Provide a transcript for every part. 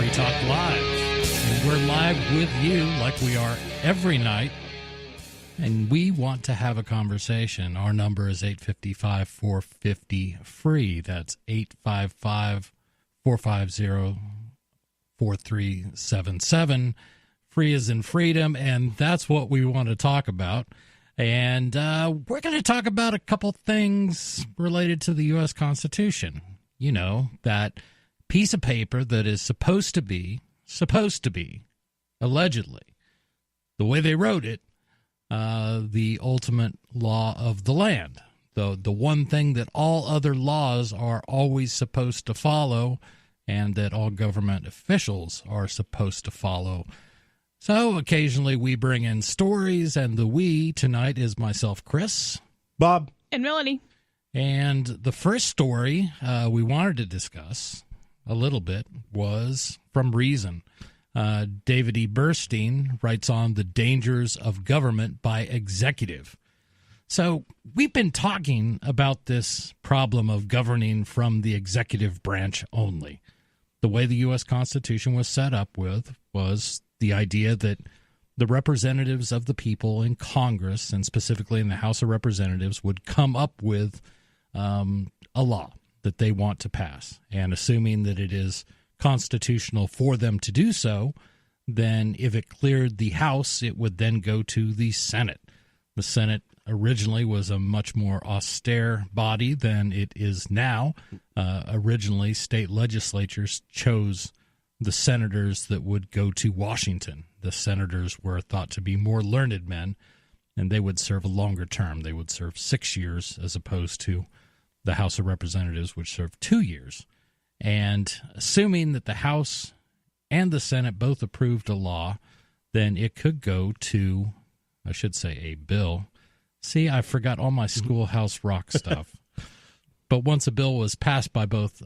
Free Talk Live. And we're live with you like we are every night. And we want to have a conversation. Our number is 855-450-FREE. That's 855-450-4377. Free as in freedom, and that's what we want to talk about. And we're going to talk about a couple things related to the U.S. Constitution. You know, that piece of paper that is supposed to be, allegedly, the way they wrote it, the ultimate law of the land. The one thing that all other laws are always supposed to follow and that all government officials are supposed to follow. So occasionally we bring in stories, and the we tonight is myself, Chris, Bob, and Melanie. And the first story we wanted to discuss a little bit was from Reason. David E. Burstein writes on the dangers of government by executive. So we've been talking about this problem of governing from the executive branch only. The way the U.S. Constitution was set up with was the idea that the representatives of the people in Congress, and specifically in the House of Representatives, would come up with a law that they want to pass. And assuming that it is constitutional for them to do so, then if it cleared the House, it would then go to the Senate. The Senate originally was a much more austere body than it is now. Originally, state legislatures chose the senators that would go to Washington. The senators were thought to be more learned men, and they would serve a longer term. They would serve 6 years as opposed to the House of Representatives, which served 2 years. And assuming that the House and the Senate both approved a law, then it could go to, I should say, a bill. See, I forgot all my Schoolhouse Rock stuff. But once a bill was passed by both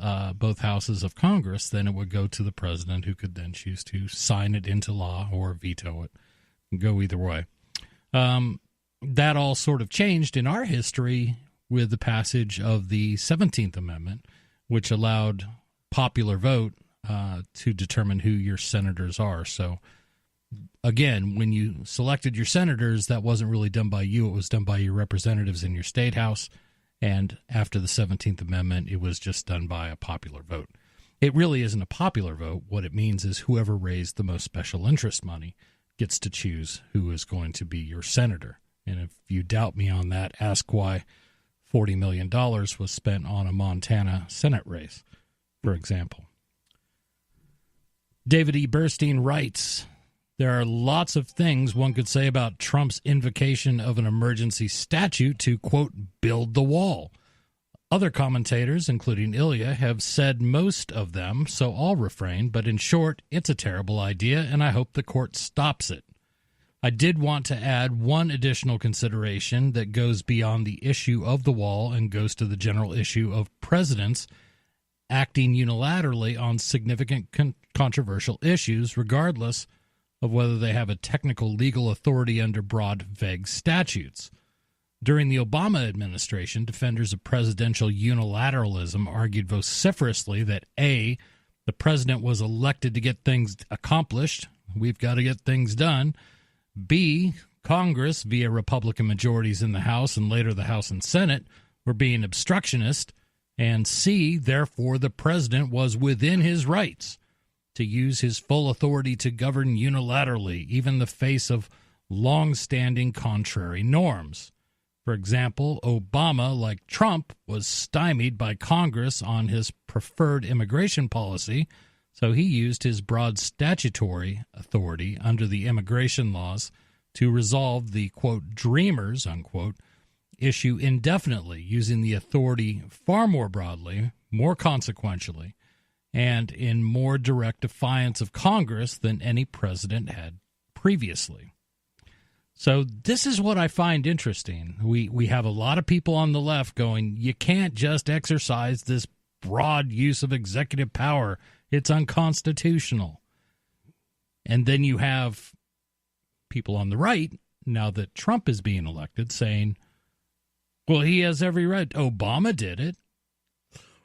houses of Congress, then it would go to the president, who could then choose to sign it into law or veto it. Go either way. That all sort of changed in our history with the passage of the 17th Amendment, which allowed popular vote to determine who your senators are. So, again, when you selected your senators, that wasn't really done by you. It was done by your representatives in your state house. And after the 17th Amendment, it was just done by a popular vote. It really isn't a popular vote. What it means is whoever raised the most special interest money gets to choose who is going to be your senator. And if you doubt me on that, ask why $40 million was spent on a Montana Senate race, for example. David E. Burstein writes, there are lots of things one could say about Trump's invocation of an emergency statute to, quote, build the wall. Other commentators, including Ilya, have said most of them, so I'll refrain. But in short, it's a terrible idea, and I hope the court stops it. I did want to add one additional consideration that goes beyond the issue of the wall and goes to the general issue of presidents acting unilaterally on significant controversial issues, regardless of whether they have a technical legal authority under broad, vague statutes. During the Obama administration, defenders of presidential unilateralism argued vociferously that A, the president was elected to get things accomplished, we've got to get things done, B, Congress, via Republican majorities in the House and later the House and Senate, were being obstructionist, and C, therefore the president was within his rights to use his full authority to govern unilaterally, even in the face of long-standing contrary norms. For example, Obama, like Trump, was stymied by Congress on his preferred immigration policy, so he used his broad statutory authority under the immigration laws to resolve the, quote, dreamers, unquote, issue indefinitely, using the authority far more broadly, more consequentially, and in more direct defiance of Congress than any president had previously. So this is what I find interesting. We have a lot of people on the left going, you can't just exercise this broad use of executive power. It's unconstitutional. And then you have people on the right, now that Trump is being elected, saying, well, he has every right. Obama did it.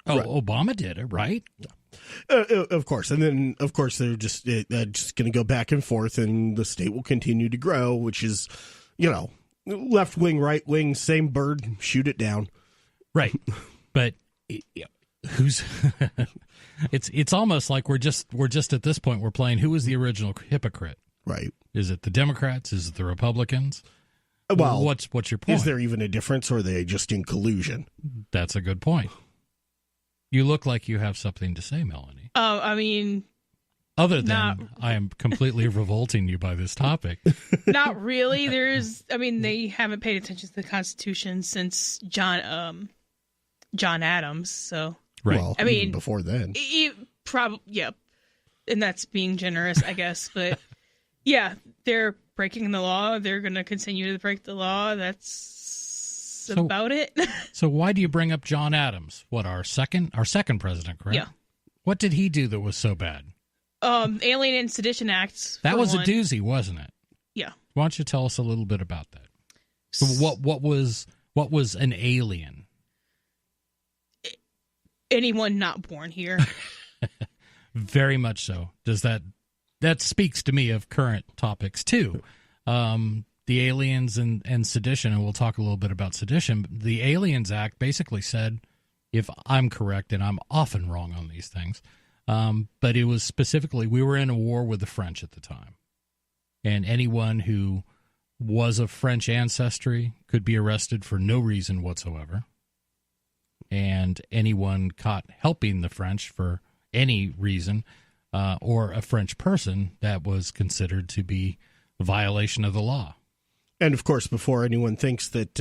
Oh, right. Obama did it, right? Of course. And then, of course, they're just going to go back and forth, and the state will continue to grow, which is, left wing, right wing, same bird, shoot it down. Right. But who's it's almost like we're just at this point, we're playing who is the original hypocrite. Right. Is it the Democrats? Is it the Republicans? Well, what's your point? Is there even a difference, or are they just in collusion? That's a good point. You look like you have something to say, Melanie. I mean, other than I am completely revolting you by this topic. Not really. They haven't paid attention to the Constitution since John Adams. So, right. Well, even before then, yeah, and that's being generous, I guess. But yeah, they're breaking the law. They're going to continue to break the law. That's about it. So why do you bring up John Adams? What, our second president, correct? Yeah. What did he do that was so bad? Alien and Sedition Act. That was a doozy, wasn't it? Yeah. Why don't you tell us a little bit about that? So what was an alien? Anyone not born here. Very much so. Does that speaks to me of current topics too. The aliens and sedition, and we'll talk a little bit about sedition. The Aliens Act basically said, if I'm correct, and I'm often wrong on these things, but it was specifically, we were in a war with the French at the time. And anyone who was of French ancestry could be arrested for no reason whatsoever. And anyone caught helping the French for any reason, or a French person, that was considered to be a violation of the law. And of course, before anyone thinks that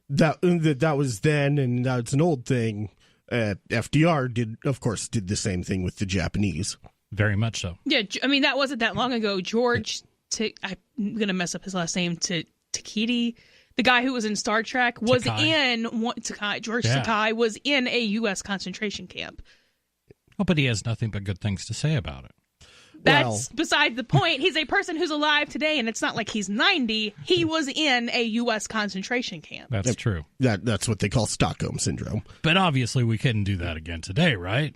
that was then and that's an old thing, FDR did the same thing with the Japanese. Very much so. Yeah, I mean, that wasn't that long ago. George, I'm going to mess up his last name, Takiti, the guy who was in Star Trek, was Takai was in a U.S. concentration camp. Oh, but he has nothing but good things to say about it. That's beside the point. He's a person who's alive today, and it's not like he's 90. He was in a U.S. concentration camp. That's true. That's what they call Stockholm Syndrome. But obviously we couldn't do that again today, right?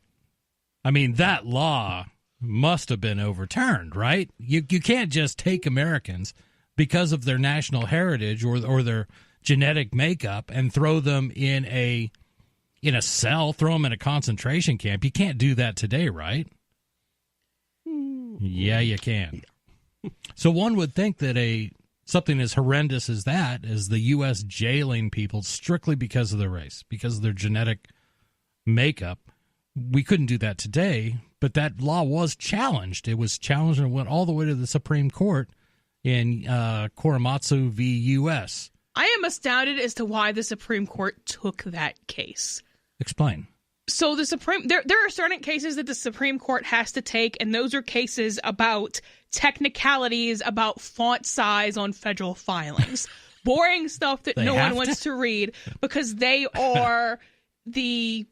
I mean, that law must have been overturned, right? You can't just take Americans because of their national heritage or their genetic makeup and throw them in a cell, throw them in a concentration camp. You can't do that today, right? Yeah, you can. So one would think that something as horrendous as that, as the U.S. jailing people strictly because of their race, because of their genetic makeup, we couldn't do that today. But that law was challenged. It was challenged and went all the way to the Supreme Court in Korematsu v. U.S. I am astounded as to why the Supreme Court took that case. Explain. So there are certain cases that the Supreme Court has to take, and those are cases about technicalities, about font size on federal filings. Boring stuff that no one wants to read because they are the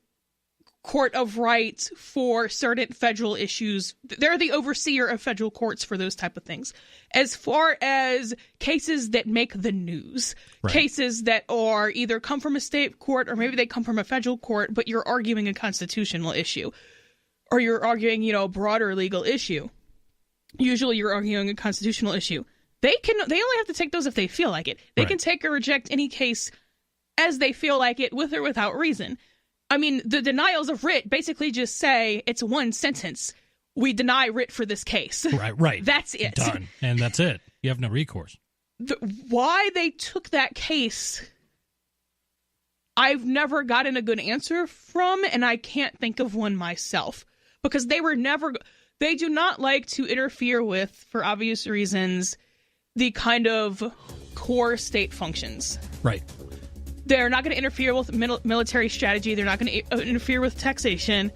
court of rights for certain federal issues. They're the overseer of federal courts for those type of things. As far as cases that make the news, right. Cases that are either come from a state court or maybe they come from a federal court, but you're arguing a constitutional issue or you're arguing, a broader legal issue. Usually you're arguing a constitutional issue. They only have to take those if they feel like it. They can take or reject any case as they feel like it, with or without reason. I mean, the denials of writ basically just say it's one sentence. We deny writ for this case. Right. That's it. Done. And that's it. You have no recourse. Why they took that case, I've never gotten a good answer from, and I can't think of one myself. Because they do not like to interfere with, for obvious reasons, the kind of core state functions. Right. They're not going to interfere with military strategy. They're not going to interfere with taxation.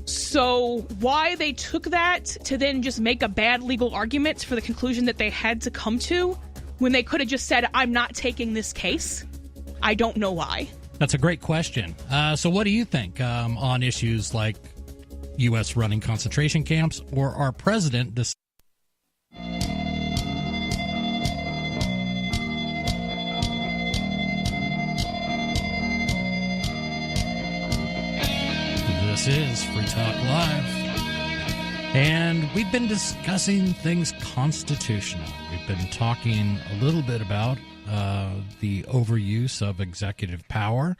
So why they took that to then just make a bad legal argument for the conclusion that they had to come to when they could have just said, I'm not taking this case, I don't know why. That's a great question. So what do you think on issues like U.S. running concentration camps or our president This is Free Talk Live, and we've been discussing things constitutional. We've been talking a little bit about the overuse of executive power,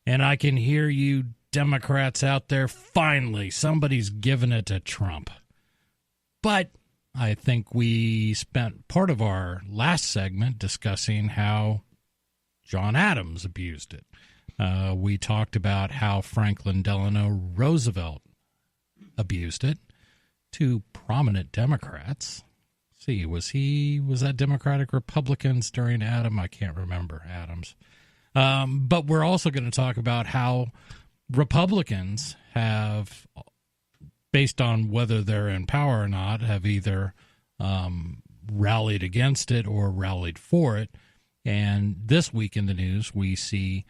and I can hear you Democrats out there, finally, somebody's given it to Trump. But I think we spent part of our last segment discussing how John Adams abused it. We talked about how Franklin Delano Roosevelt abused it. Two prominent Democrats. See, was that Democratic Republicans during Adams? I can't remember Adams. But we're also going to talk about how Republicans have, based on whether they're in power or not, have either rallied against it or rallied for it. And this week in the news, we see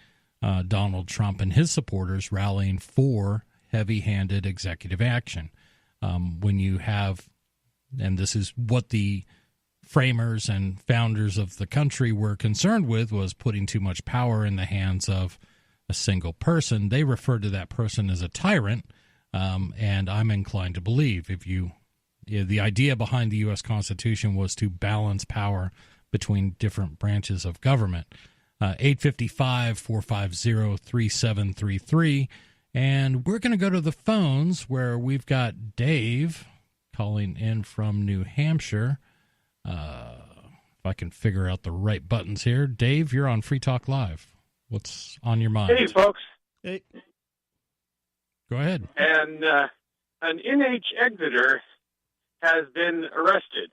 Donald Trump and his supporters rallying for heavy-handed executive action. When you have, and this is what the framers and founders of the country were concerned with, was putting too much power in the hands of a single person. They refer to that person as a tyrant, and I'm inclined to believe the idea behind the U.S. Constitution was to balance power between different branches of government. 855-450-3733. And we're going to go to the phones where we've got Dave calling in from New Hampshire. If I can figure out the right buttons here. Dave, you're on Free Talk Live. What's on your mind? Hey, folks. Hey. Go ahead. And an NH Exeter has been arrested.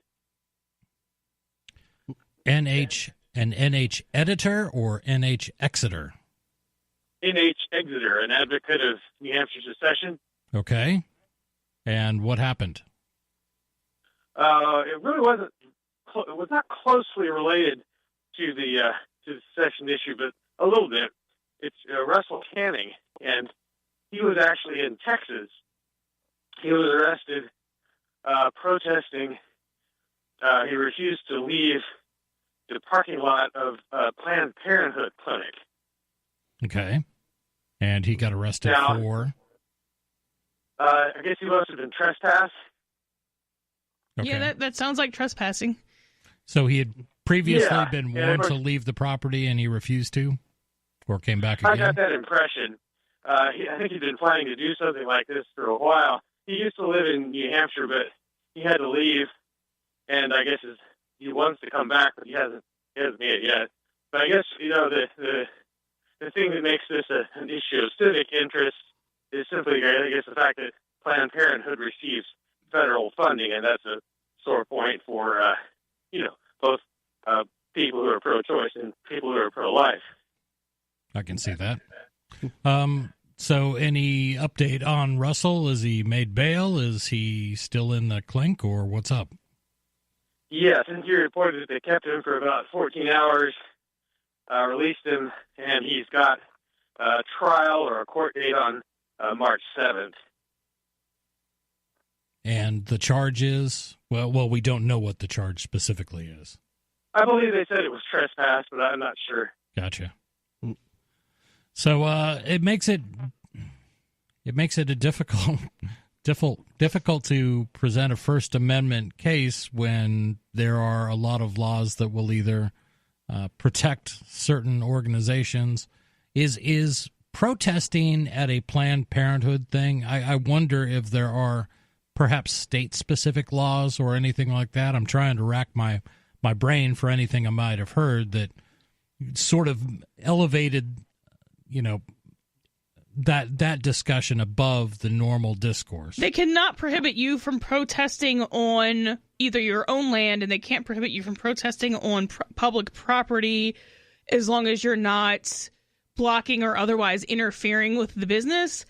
An NH editor or NH Exeter? NH Exeter, an advocate of New Hampshire secession. Okay. And what happened? It really wasn't. It was not closely related to the secession issue, but a little bit. It's Russell Canning, and he was actually in Texas. He was arrested protesting. He refused to leave the parking lot of Planned Parenthood clinic. Okay. And he got arrested for? I guess he must have been trespassed. Okay. Yeah, that sounds like trespassing. So he had previously been warned to leave the property and he refused to? Or came back again? I got that impression. I think he'd been planning to do something like this for a while. He used to live in New Hampshire, but he had to leave, and I guess he wants to come back, but he hasn't made it yet. But I guess, the thing that makes this an issue of civic interest is simply, I guess, the fact that Planned Parenthood receives federal funding, and that's a sore point for, both people who are pro-choice and people who are pro-life. I can see that. So any update on Russell? Is he made bail? Is he still in the clink, or what's up? Yes, and he reported that they kept him for about 14 hours, released him, and he's got a trial or a court date on March 7th. And the charge is? Well, we don't know what the charge specifically is. I believe they said it was trespass, but I'm not sure. Gotcha. So it makes it a difficult to present a First Amendment case when there are a lot of laws that will either protect certain organizations. Is protesting at a Planned Parenthood thing? I wonder if there are perhaps state-specific laws or anything like that. I'm trying to rack my brain for anything I might have heard that sort of elevated, that discussion above the normal discourse. They cannot prohibit you from protesting on either your own land, and they can't prohibit you from protesting on public property as long as you're not blocking or otherwise interfering with the business.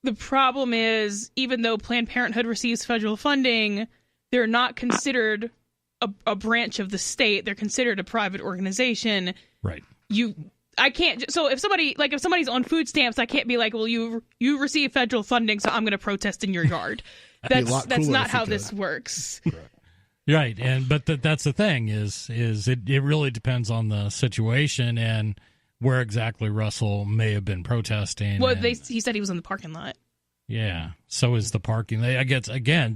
The problem is, even though Planned Parenthood receives federal funding, they're not considered a branch of the state. They're considered a private organization. Right. I can't. So if somebody's on food stamps, I can't be like, well, you receive federal funding, so I'm going to protest in your yard. That's not how this works. Right. But that's the thing is it really depends on the situation and where exactly Russell may have been protesting. Well, he said he was in the parking lot. Yeah. So is the parking. I guess, again,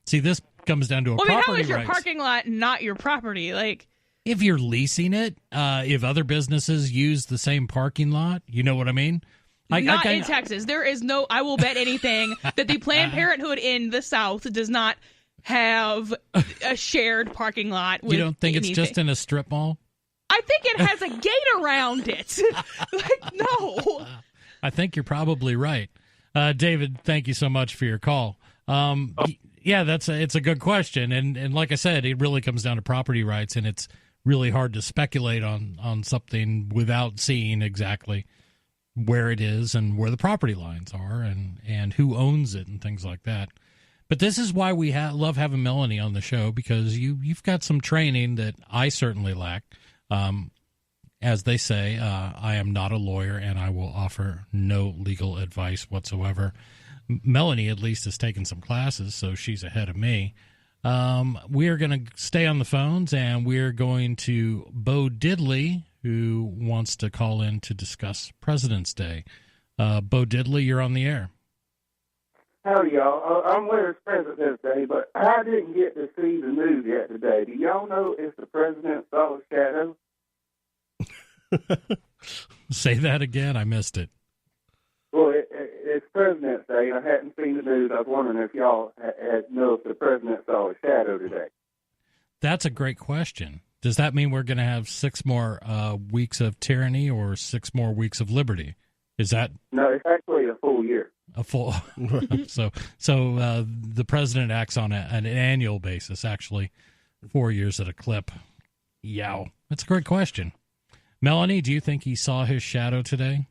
this comes down to a property rights. How is your parking lot not your property? Like, if you're leasing it, if other businesses use the same parking lot, you know what I mean? Not in Texas. There is no, I will bet anything that the Planned Parenthood in the South does not have a shared parking lot with You don't think anything. it's just in a strip mall? I think it has a gate around it. Like, no. I think you're probably right. David, thank you so much for your call. Yeah, it's a good question. And like I said, it really comes down to property rights, and it's really hard to speculate on something without seeing exactly where it is and where the property lines are and who owns it and things like that. But this is why we love having Melanie on the show, because you've got some training that I certainly lack. As they say, I am not a lawyer, and I will offer no legal advice whatsoever. Melanie, at least, has taken some classes, so she's ahead of me. We are going to stay on the phones, and we're going to Bo Diddley, who wants to call in to discuss President's Day. Bo Diddley, you're on the air. Howdy, y'all. I'm aware it's President's Day, but I didn't get to see the news yet today. Do y'all know if the president saw a shadow? Say that again. I missed it. Well, it's President's Day, and I hadn't seen the news. I was wondering if y'all know if the president saw a shadow today. That's a great question. Does that mean we're going to have 6 more weeks of tyranny or 6 more weeks of liberty? Is that? No, it's actually a full year. A full. So the president acts on an annual basis, actually, 4 years at a clip. Yow. That's a great question. Melanie, do you think he saw his shadow today?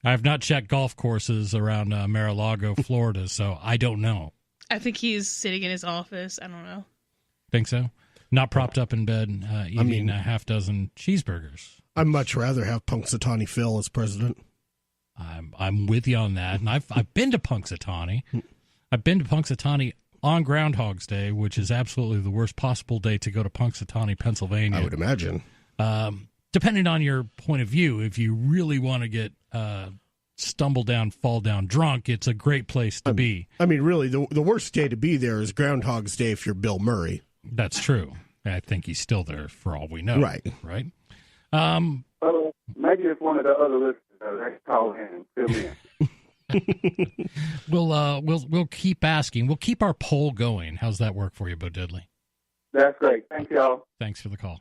I have not checked golf courses around Mar-a-Lago, Florida, so I don't know. I think he's sitting in his office. I don't know. Think so? Not propped up in bed eating a half dozen cheeseburgers. I'd much rather have Punxsutawney Phil as president. I'm with you on that, and I've been to Punxsutawney. I've been to Punxsutawney on Groundhog's Day, which is absolutely the worst possible day to go to Punxsutawney, Pennsylvania. I would imagine. Depending on your point of view, if you really want to get stumble down, fall down drunk, it's a great place to be. I mean, really, the worst day to be there is Groundhog's Day if you're Bill Murray. That's true. I think he's still there for all we know. Right. Right? Well, maybe it's one of the other listeners. They call in and fill in. We'll keep asking. We'll keep our poll going. How's that work for you, Bo Diddley? That's great. Thank y'all. Thanks for the call.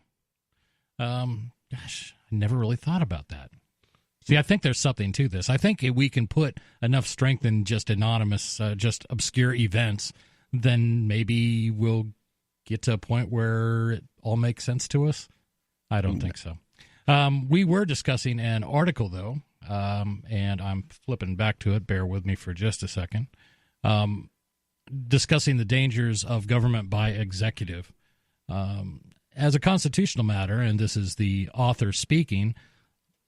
Gosh, I never really thought about that. See, I think there's something to this. I think if we can put enough strength in just anonymous, just obscure events, then maybe we'll get to a point where it all makes sense to us. I don't think so. We were discussing an article, though, and I'm flipping back to it. Bear with me for just a second. Discussing the dangers of government by executive. As a constitutional matter, and this is the author speaking,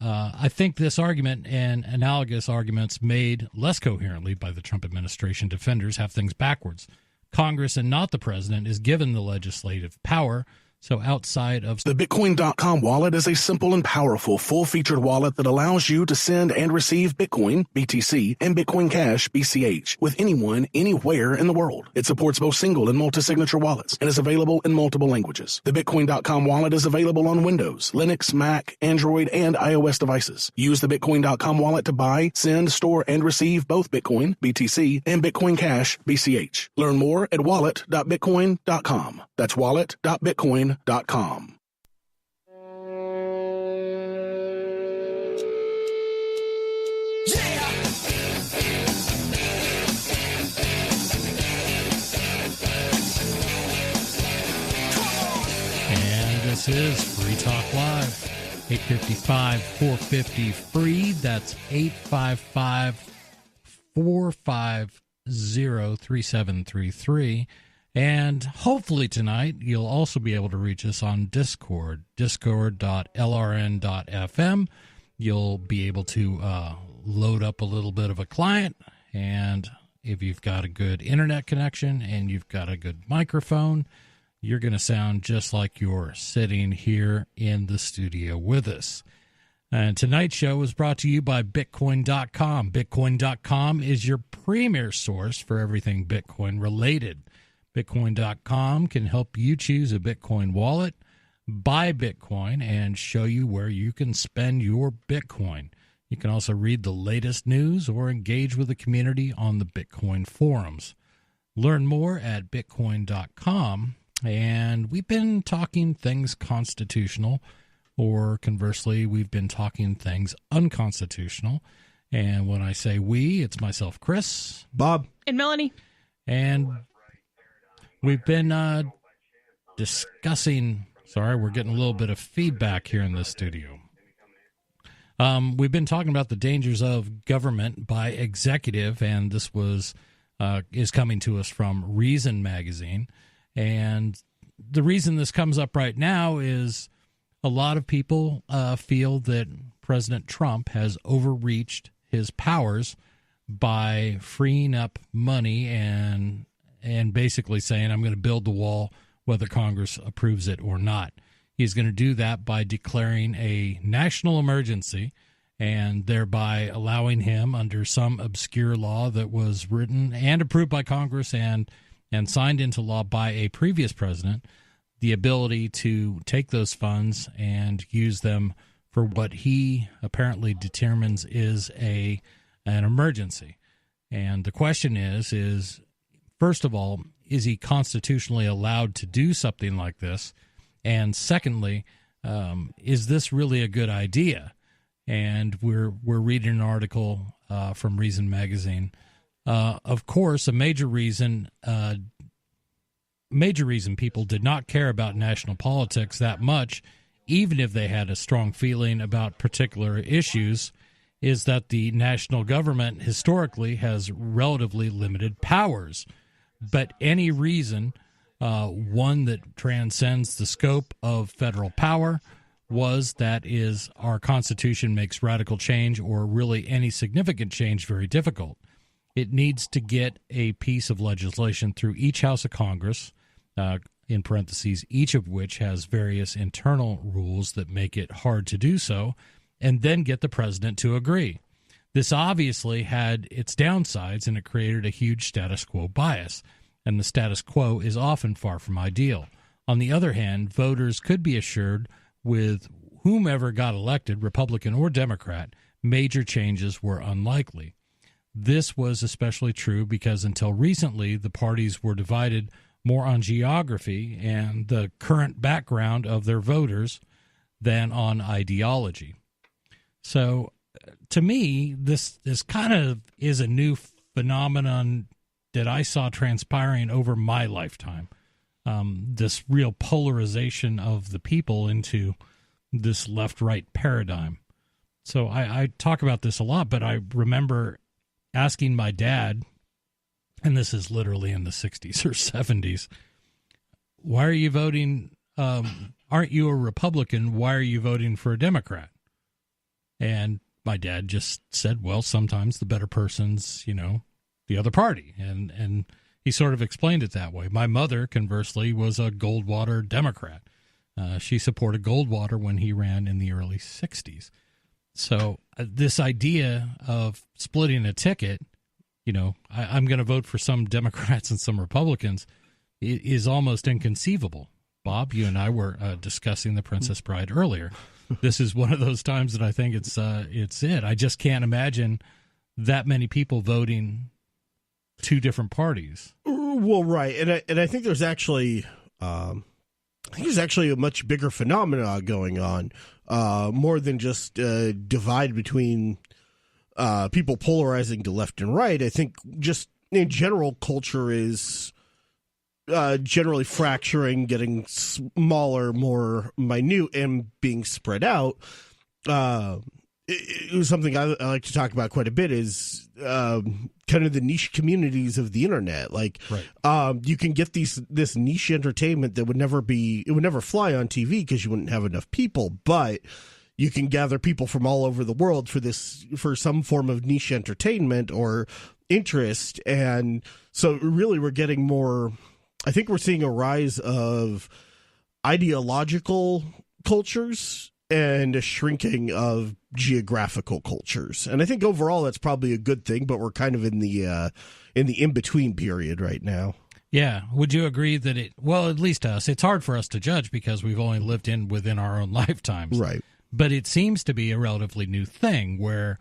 I think this argument and analogous arguments made less coherently by the Trump administration defenders have things backwards. Congress and not the president is given the legislative power. So outside of the Bitcoin.com wallet is a simple and powerful full-featured wallet that allows you to send and receive Bitcoin, BTC, and Bitcoin Cash, BCH, with anyone, anywhere in the world. It supports both single and multi-signature wallets and is available in multiple languages. The Bitcoin.com wallet is available on Windows, Linux, Mac, Android, and iOS devices. Use the Bitcoin.com wallet to buy, send, store, and receive both Bitcoin, BTC, and Bitcoin Cash, BCH. Learn more at wallet.bitcoin.com. That's wallet.bitcoin.com. And this is Free Talk Live. 855-450-FREE. That's 855-450-3733. And hopefully tonight you'll also be able to reach us on Discord, discord.lrn.fm. You'll be able to load up a little bit of a client, and if you've got a good internet connection and you've got a good microphone, you're going to sound just like you're sitting here in the studio with us. And tonight's show was brought to you by Bitcoin.com. Bitcoin.com is your premier source for everything Bitcoin related. Bitcoin.com can help you choose a Bitcoin wallet, buy Bitcoin, and show you where you can spend your Bitcoin. You can also read the latest news or engage with the community on the Bitcoin forums. Learn more at Bitcoin.com. And we've been talking things constitutional, or conversely, we've been talking things unconstitutional. And when I say we, it's myself, Chris, Bob, and Melanie. And we've been discussing, sorry, we're getting a little bit of feedback here in the studio. We've been talking about the dangers of government by executive, and this is coming to us from Reason magazine. And the reason this comes up right now is a lot of people feel that President Trump has overreached his powers by freeing up money and basically saying, I'm going to build the wall whether Congress approves it or not. He's going to do that by declaring a national emergency and thereby allowing him, under some obscure law that was written and approved by Congress and signed into law by a previous president, the ability to take those funds and use them for what he apparently determines is an emergency. And the question is first of all, is he constitutionally allowed to do something like this? And secondly, is this really a good idea? And we're reading an article from Reason magazine. Of course, a major reason people did not care about national politics that much, even if they had a strong feeling about particular issues, is that the national government historically has relatively limited powers. But any reason, one that transcends the scope of federal power, was that is our Constitution makes radical change, or really any significant change, very difficult. It needs to get a piece of legislation through each House of Congress, in parentheses, each of which has various internal rules that make it hard to do so, and then get the president to agree. This obviously had its downsides, and it created a huge status quo bias, and the status quo is often far from ideal. On the other hand, voters could be assured with whomever got elected, Republican or Democrat, major changes were unlikely. This was especially true because until recently, the parties were divided more on geography and the current background of their voters than on ideology. So, to me, this kind of is a new phenomenon that I saw transpiring over my lifetime. This real polarization of the people into this left-right paradigm. So I talk about this a lot, but I remember asking my dad, and this is literally in the 60s or 70s, why are you voting, aren't you a Republican? Why are you voting for a Democrat? And my dad just said, well, sometimes the better person's, the other party. And he sort of explained it that way. My mother, conversely, was a Goldwater Democrat. She supported Goldwater when he ran in the early 60s. So this idea of splitting a ticket, I'm going to vote for some Democrats and some Republicans, is almost inconceivable. Bob, you and I were discussing The Princess Bride earlier. This is one of those times that I think it's it. I just can't imagine that many people voting two different parties. Well, right, and I think there's actually a much bigger phenomenon going on, more than just divide between people polarizing to left and right. I think just in general, culture is generally fracturing, getting smaller, more minute, and being spread out. It was something I like to talk about quite a bit is kind of the niche communities of the internet. Like, right. You can get this niche entertainment that would never fly on TV because you wouldn't have enough people, but you can gather people from all over the world for some form of niche entertainment or interest. And so really we're getting more, I think we're seeing a rise of ideological cultures and a shrinking of geographical cultures. And I think overall that's probably a good thing, but we're kind of in the in-between period right now. Yeah. Would you agree that well, at least us, it's hard for us to judge because we've only lived within our own lifetimes. Right. But it seems to be a relatively new thing where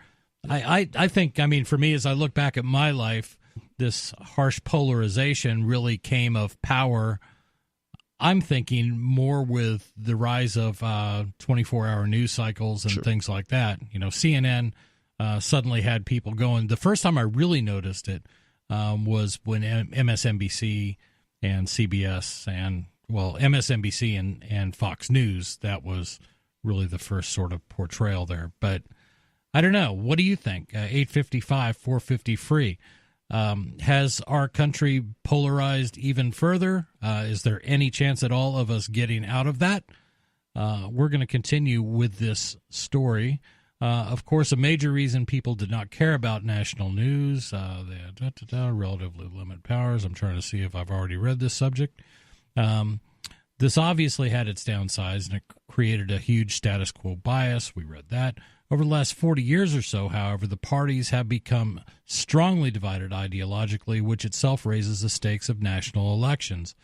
I think, I mean, for me, as I look back at my life, this harsh polarization really came of power. I'm thinking more with the rise of 24-hour news cycles and things like that. You know, CNN suddenly had people going. The first time I really noticed it was when MSNBC and CBS and, well, MSNBC and Fox News, that was really the first sort of portrayal there. But I don't know. What do you think? 855-450-FREE. Has our country polarized even further? Is there any chance at all of us getting out of that? We're going to continue with this story. Of course, a major reason people did not care about national news, they had relatively limited powers. I'm trying to see if I've already read this subject. This obviously had its downsides, and it created a huge status quo bias. We read that. Over the last 40 years or so, however, the parties have become strongly divided ideologically, which itself raises the stakes of national elections.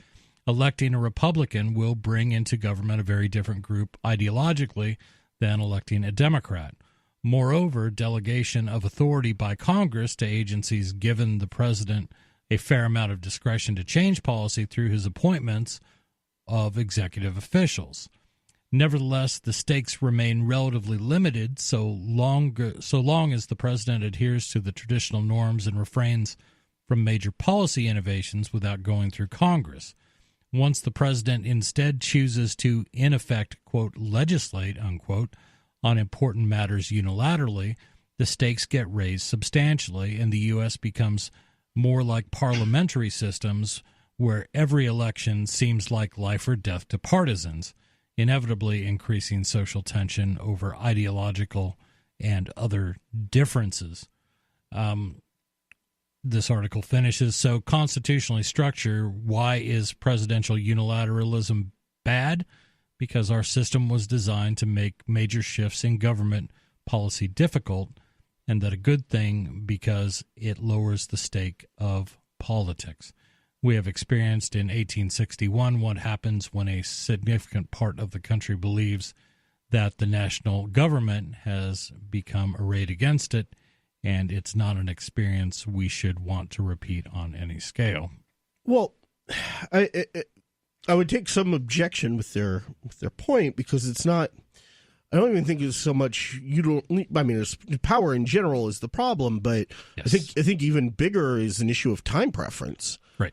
Electing a Republican will bring into government a very different group ideologically than electing a Democrat. Moreover, delegation of authority by Congress to agencies given the president a fair amount of discretion to change policy through his appointments of executive officials. Nevertheless, the stakes remain relatively limited so long as the president adheres to the traditional norms and refrains from major policy innovations without going through Congress. Once the president instead chooses to, in effect, quote, legislate, unquote, on important matters unilaterally, the stakes get raised substantially, and the U.S. becomes more like parliamentary systems where every election seems like life or death to partisans, inevitably increasing social tension over ideological and other differences. This article finishes, so constitutionally structured, why is presidential unilateralism bad? Because our system was designed to make major shifts in government policy difficult, and that a good thing because it lowers the stake of politics. We have experienced in 1861 what happens when a significant part of the country believes that the national government has become arrayed against it, and it's not an experience we should want to repeat on any scale. Well, I would take some objection with their point, because it's not. I don't even think it's so much power in general is the problem, but yes. I think even bigger is an issue of time preference. Right.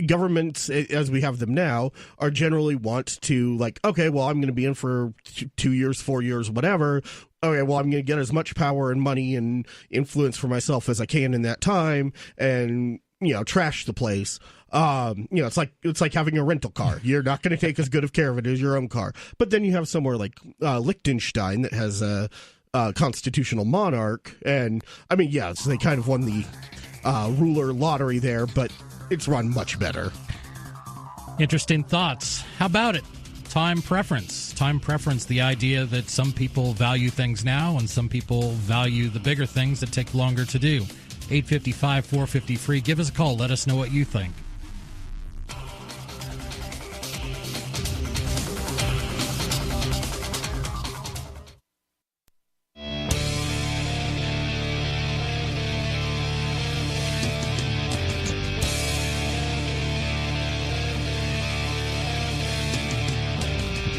Governments, as we have them now, are generally want to, like, okay, well, I'm going to be in for 2 years, 4 years, whatever. Okay, well, I'm going to get as much power and money and influence for myself as I can in that time, and trash the place. It's like having a rental car. You're not going to take as good of care of it as your own car. But then you have somewhere like Liechtenstein that has a constitutional monarch, and I mean, yes, they kind of won the ruler lottery there, but it's run much better. Interesting thoughts. How about it? Time preference. Time preference, the idea that some people value things now and some people value the bigger things that take longer to do. 855-450-FREE. Give us a call. Let us know what you think.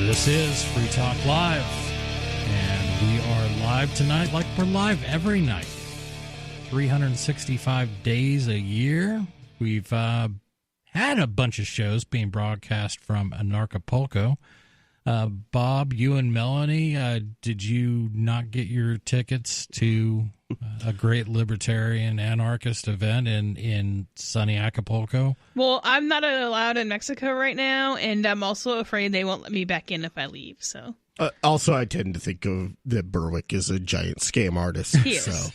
This is Free Talk Live, and we are live tonight like we're live every night. 365 days a year. We've had a bunch of shows being broadcast from Anarchapulco. Bob, you and Melanie, did you not get your tickets to a great libertarian anarchist event in sunny Acapulco? Well, I'm not allowed in Mexico right now, and I'm also afraid they won't let me back in if I leave. So, also, I tend to think of that Berwick is a giant scam artist. He is. So.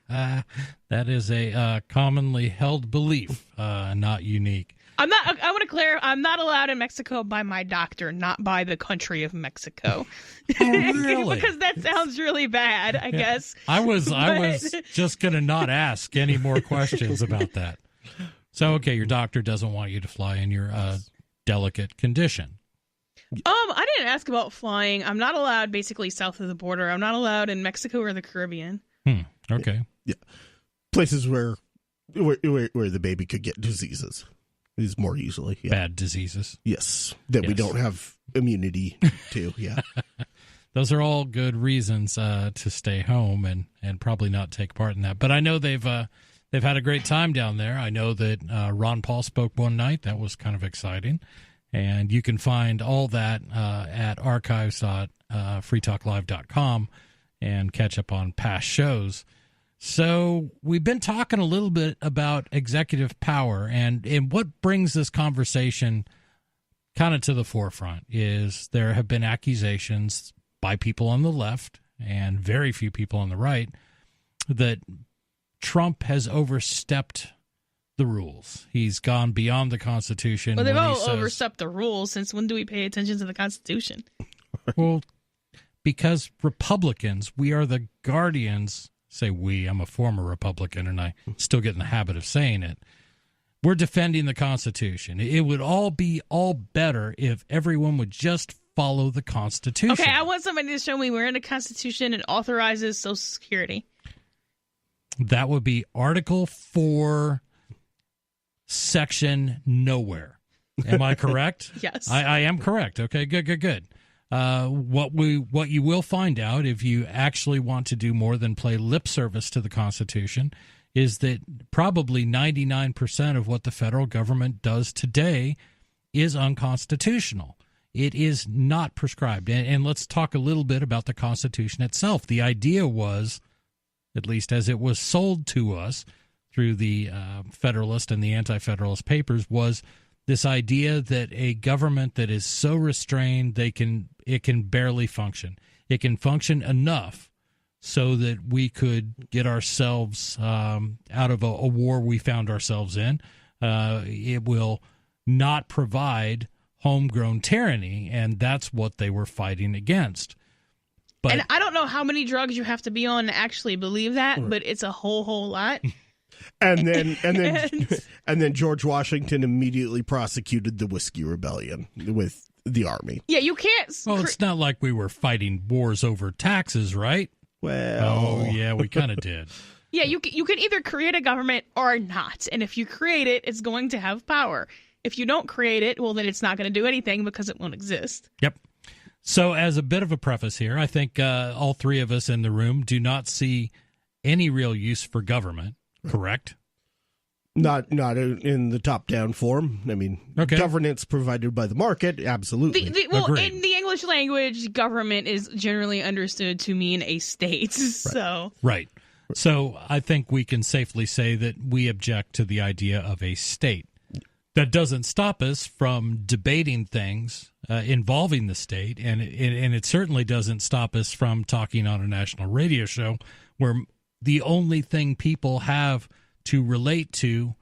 That is a commonly held belief, not unique. I want to clarify, I'm not allowed in Mexico by my doctor, not by the country of Mexico. Oh, really? Because that sounds really bad, I guess. I was just going to not ask any more questions about that. So, okay, your doctor doesn't want you to fly in your delicate condition. I didn't ask about flying. I'm not allowed basically south of the border. I'm not allowed in Mexico or the Caribbean. Okay. Yeah. Places where the baby could get diseases is more easily. Yeah. Bad diseases. Yes. That we don't have immunity to. Yeah. Those are all good reasons to stay home and probably not take part in that. But I know they've had a great time down there. I know that Ron Paul spoke one night. That was kind of exciting. And you can find all that at archives.freetalklive.com and catch up on past shows. So we've been talking a little bit about executive power, and what brings this conversation kind of to the forefront is there have been accusations by people on the left and very few people on the right that Trump has overstepped the rules. He's gone beyond the Constitution. Well, they've all overstepped the rules. Since when do we pay attention to the Constitution? Well, because Republicans, we are the guardians. Say we, I'm a former Republican, and I still get in the habit of saying it. We're defending the Constitution. It would all be all better if everyone would just follow the Constitution. Okay, I want somebody to show me where in the Constitution it authorizes Social Security. That would be Article 4, Section nowhere. Am I correct? Yes. I am correct. Okay, good. What you will find out if you actually want to do more than play lip service to the Constitution is that probably 99% of what the federal government does today is unconstitutional. It is not prescribed. And let's talk a little bit about the Constitution itself. The idea was, at least as it was sold to us through the Federalist and the Anti-Federalist papers, was this idea that a government that is so restrained it can barely function. It can function enough so that we could get ourselves out of a war we found ourselves in. It will not provide homegrown tyranny, and that's what they were fighting against. But, and I don't know how many drugs you have to be on to actually believe that, but it's a whole lot. And then George Washington immediately prosecuted the Whiskey Rebellion with the army. Yeah, you can't. Well, it's not like we were fighting wars over taxes, right? Well, oh yeah, we kind of did. Yeah, you can either create a government or not, and if you create it, it's going to have power. If you don't create it, well, then it's not going to do anything because it won't exist. Yep. So, as a bit of a preface here, I think all three of us in the room do not see any real use for government. Correct? Not in the top-down form. I mean, governance provided by the market, absolutely. In the English language, government is generally understood to mean a state. Right. So I think we can safely say that we object to the idea of a state. That doesn't stop us from debating things involving the state, and it certainly doesn't stop us from talking on a national radio show where the only thing people have to relate to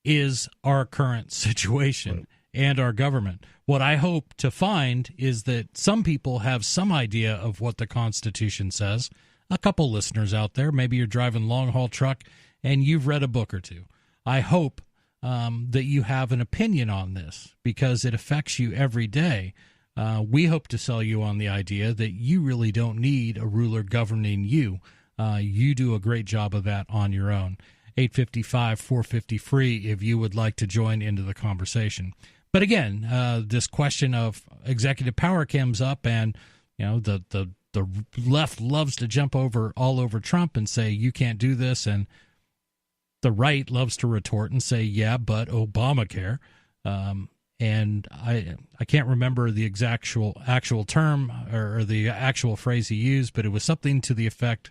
is our current situation and our government. What I hope to find is that some people have some idea of what the Constitution says. A couple listeners out there, maybe you're driving long-haul truck and you've read a book or two. I hope that you have an opinion on this because it affects you every day. We hope to sell you on the idea that you really don't need a ruler governing you. You do a great job of that on your own. 855-450-FREE if you would like to join into the conversation. But again, this question of executive power comes up, and the left loves to jump all over Trump and say you can't do this, and the right loves to retort and say, yeah, but Obamacare. And I can't remember the actual term or the actual phrase he used, but it was something to the effect,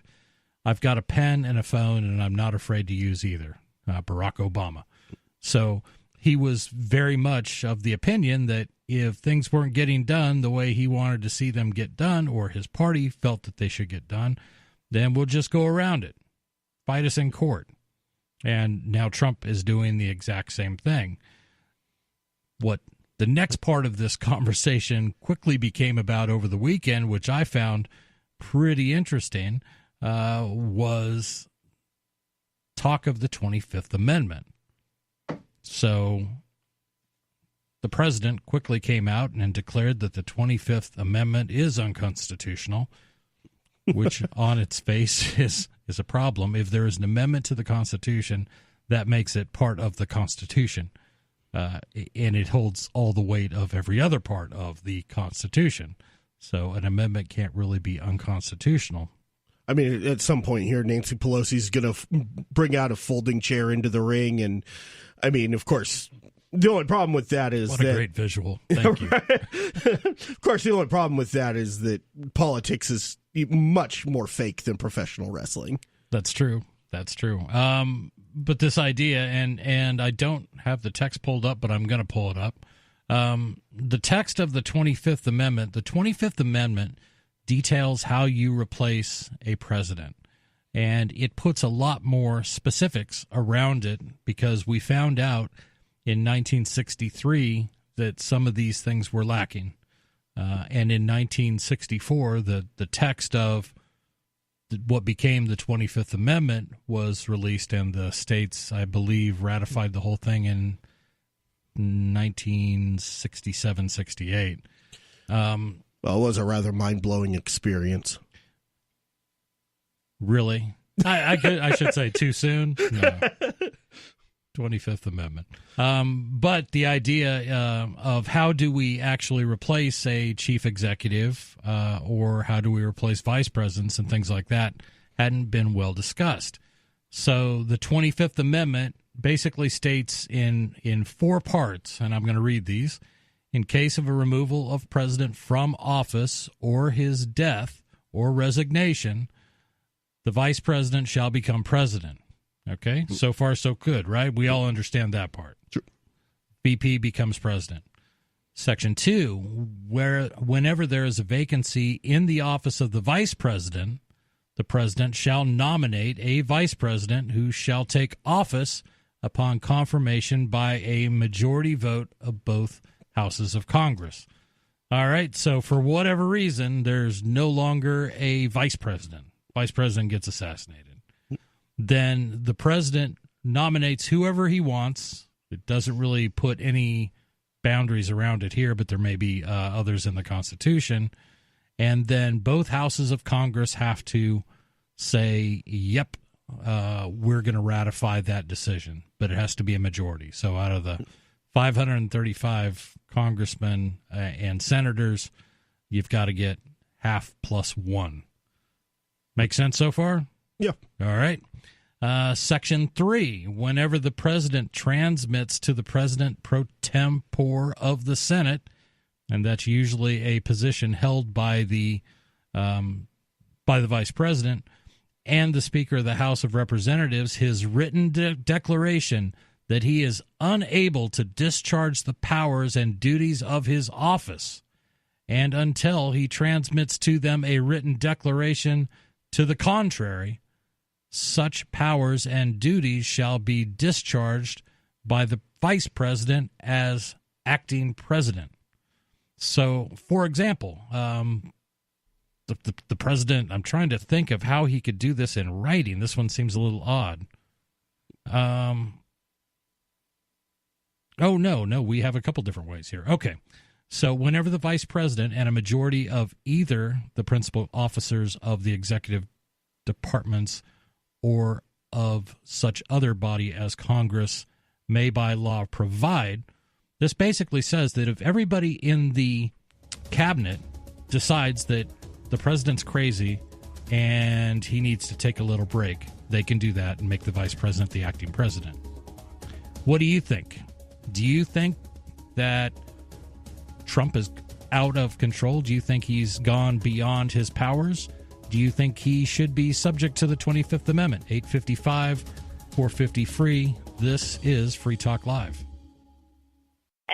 I've got a pen and a phone, and I'm not afraid to use either. Barack Obama. So he was very much of the opinion that if things weren't getting done the way he wanted to see them get done, or his party felt that they should get done, then we'll just go around it. Fight us in court. And now Trump is doing the exact same thing. what the next part of this conversation quickly became about over the weekend, which I found pretty interesting, was talk of the 25th Amendment. So the president quickly came out and declared that the 25th Amendment is unconstitutional, which on its face is a problem. If there is an amendment to the Constitution, that makes it part of the Constitution. And it holds all the weight of every other part of the Constitution. So an amendment can't really be unconstitutional. I mean, at some point here, Nancy Pelosi's going to bring out a folding chair into the ring. And, I mean, of course, the only problem with that is What a great visual. Thank you. Of course, the only problem with that is that politics is much more fake than professional wrestling. That's true. That's true. But this idea, and I don't have the text pulled up, but I'm going to pull it up. The text of the 25th Amendment details how you replace a president. And it puts a lot more specifics around it because we found out in 1963 that some of these things were lacking. And in 1964, the text of what became the 25th Amendment was released, and the states, I believe, ratified the whole thing in 1967-68. Well, it was a rather mind-blowing experience. Really? I should say too soon? No. 25th Amendment. But the idea of how do we actually replace a chief executive or how do we replace vice presidents and things like that hadn't been well discussed. So the 25th Amendment basically states in 4 parts, and I'm going to read these. In case of a removal of president from office or his death or resignation, the vice president shall become president. Okay, so far so good, right? We all understand that part. Sure. VP becomes president. Section 2, whenever there is a vacancy in the office of the vice president, the president shall nominate a vice president who shall take office upon confirmation by a majority vote of both houses of Congress. All right, so for whatever reason, there's no longer a vice president. Vice president gets assassinated. Then the president nominates whoever he wants. It doesn't really put any boundaries around it here, but there may be others in the Constitution. And then both houses of Congress have to say, yep, we're going to ratify that decision. But it has to be a majority. So out of the 535 congressmen and senators, you've got to get half plus 1. Make sense so far? Yeah. All right. Section 3, whenever the president transmits to the president pro tempore of the Senate, and that's usually a position held by the vice president, and the Speaker of the House of Representatives, his written declaration that he is unable to discharge the powers and duties of his office, and until he transmits to them a written declaration to the contrary, such powers and duties shall be discharged by the vice president as acting president. So, for example, the president, I'm trying to think of how he could do this in writing. This one seems a little odd. No, we have a couple different ways here. Okay. So whenever the vice president and a majority of either the principal officers of the executive departments or of such other body as Congress may by law provide, this basically says that if everybody in the cabinet decides that the president's crazy and he needs to take a little break, they can do that and make the vice president the acting president. What do you think? Do you think that Trump is out of control? Do you think he's gone beyond his powers? Do you think he should be subject to the 25th Amendment? 855-450-FREE. This is Free Talk Live.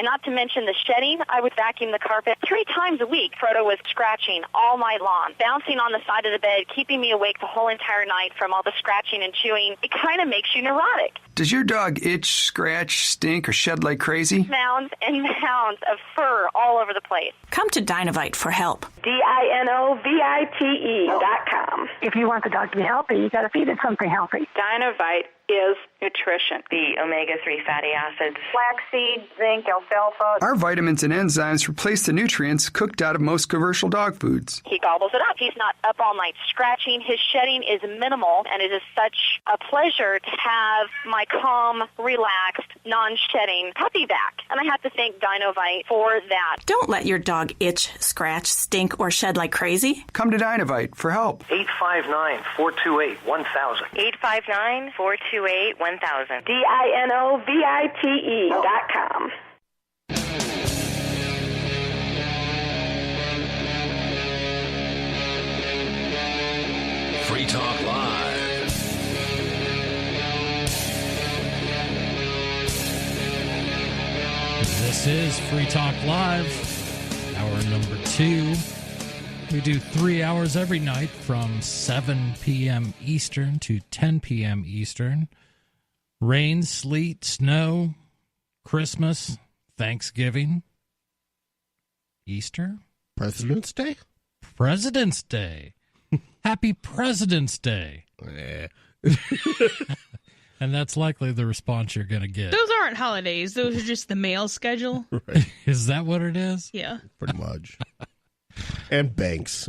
And not to mention the shedding, I would vacuum the carpet 3 times a week. Frodo was scratching all night long, bouncing on the side of the bed, keeping me awake the whole entire night from all the scratching and chewing. It kind of makes you neurotic. Does your dog itch, scratch, stink, or shed like crazy? Mounds and mounds of fur all over the place. Come to Dinovite for help. DINOVITE.com. If you want the dog to be healthy, you got to feed it something healthy. Dinovite is nutrition. The omega-3 fatty acids. Flaxseed, zinc, alfalfa. Our vitamins and enzymes replace the nutrients cooked out of most commercial dog foods. He gobbles it up. He's not up all night scratching. His shedding is minimal, and it is such a pleasure to have my calm, relaxed, non-shedding puppy back. And I have to thank Dinovite for that. Don't let your dog itch, scratch, stink, or shed like crazy. Come to Dinovite for help. 859-428-1000. 859-428-1000. DINOVITE.com. Free Talk Live. This is Free Talk Live, hour number 2. We do 3 hours every night from 7 p.m. Eastern to 10 p.m. Eastern. Rain, sleet, snow, Christmas, Thanksgiving, Easter, President's Day? President's Day. Happy President's Day. And that's likely the response you're going to get. Those aren't holidays. Those are just the mail schedule. Right. Is that what it is? Yeah. Pretty much. And banks.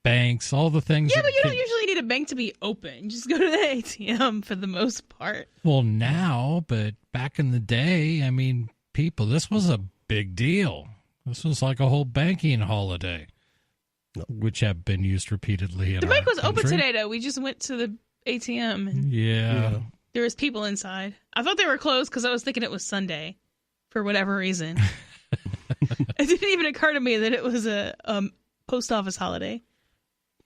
Banks, all the things. Yeah, but you don't usually need a bank to be open. Just go to the ATM for the most part. Well, now, but back in the day, I mean, people, this was a big deal. This was like a whole banking holiday, which have been used repeatedly in the bank was country. open today, though. We just went to the ATM. And yeah. There was people inside. I thought they were closed because I was thinking it was Sunday for whatever reason. It didn't even occur to me that it was a post office holiday,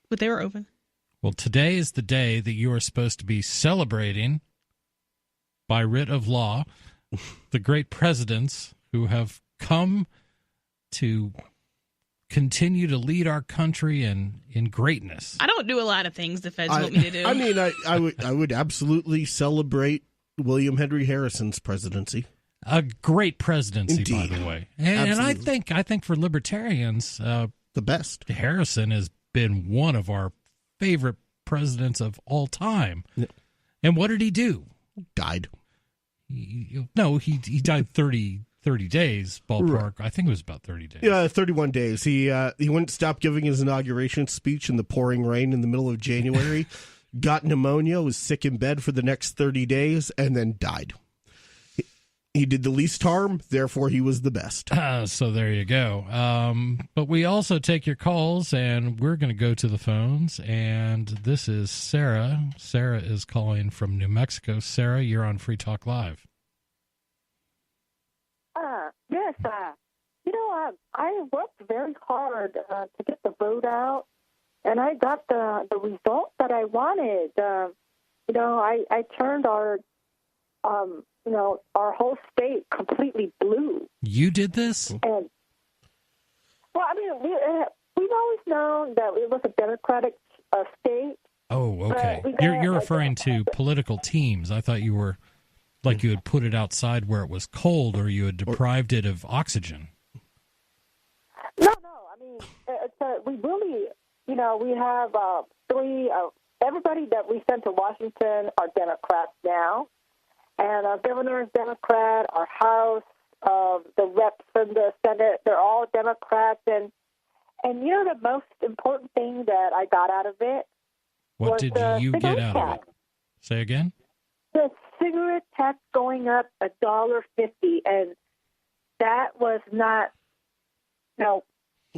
but they were open. Well, today is the day that you are supposed to be celebrating, by writ of law, the great presidents who have come to continue to lead our country in greatness. I don't do a lot of things the feds want me to do. I mean, I would absolutely celebrate William Henry Harrison's presidency. A great presidency, Indeed. by the way. And I think for libertarians, the best. Harrison has been one of our favorite presidents of all time. Yeah. And what did he do? Died. He died 30 days, ballpark. Right. I think it was about 30 days. Yeah, 31 days. He wouldn't stop giving his inauguration speech in the pouring rain in the middle of January, got pneumonia, was sick in bed for the next 30 days, and then died. He did the least harm, therefore he was the best. So there you go. But we also take your calls, and we're going to go to the phones. And this is Sarah. Sarah is calling from New Mexico. Sarah, you're on Free Talk Live. Yes. I worked very hard to get the vote out, and I got the result that I wanted. I turned our whole state completely blue. You did this? And, well, I mean, we've always known that it was a Democratic state. Oh, okay. You're referring to political teams. I thought you were, like you had put it outside where it was cold or you had deprived it of oxygen. No. I mean, we really, we have everybody that we sent to Washington are Democrats now. And our governor is Democrat, our House, the reps and the Senate, they're all Democrats. And the most important thing that I got out of it What did you get out of it? Say again? The cigarette tax going up $1.50, and that was not,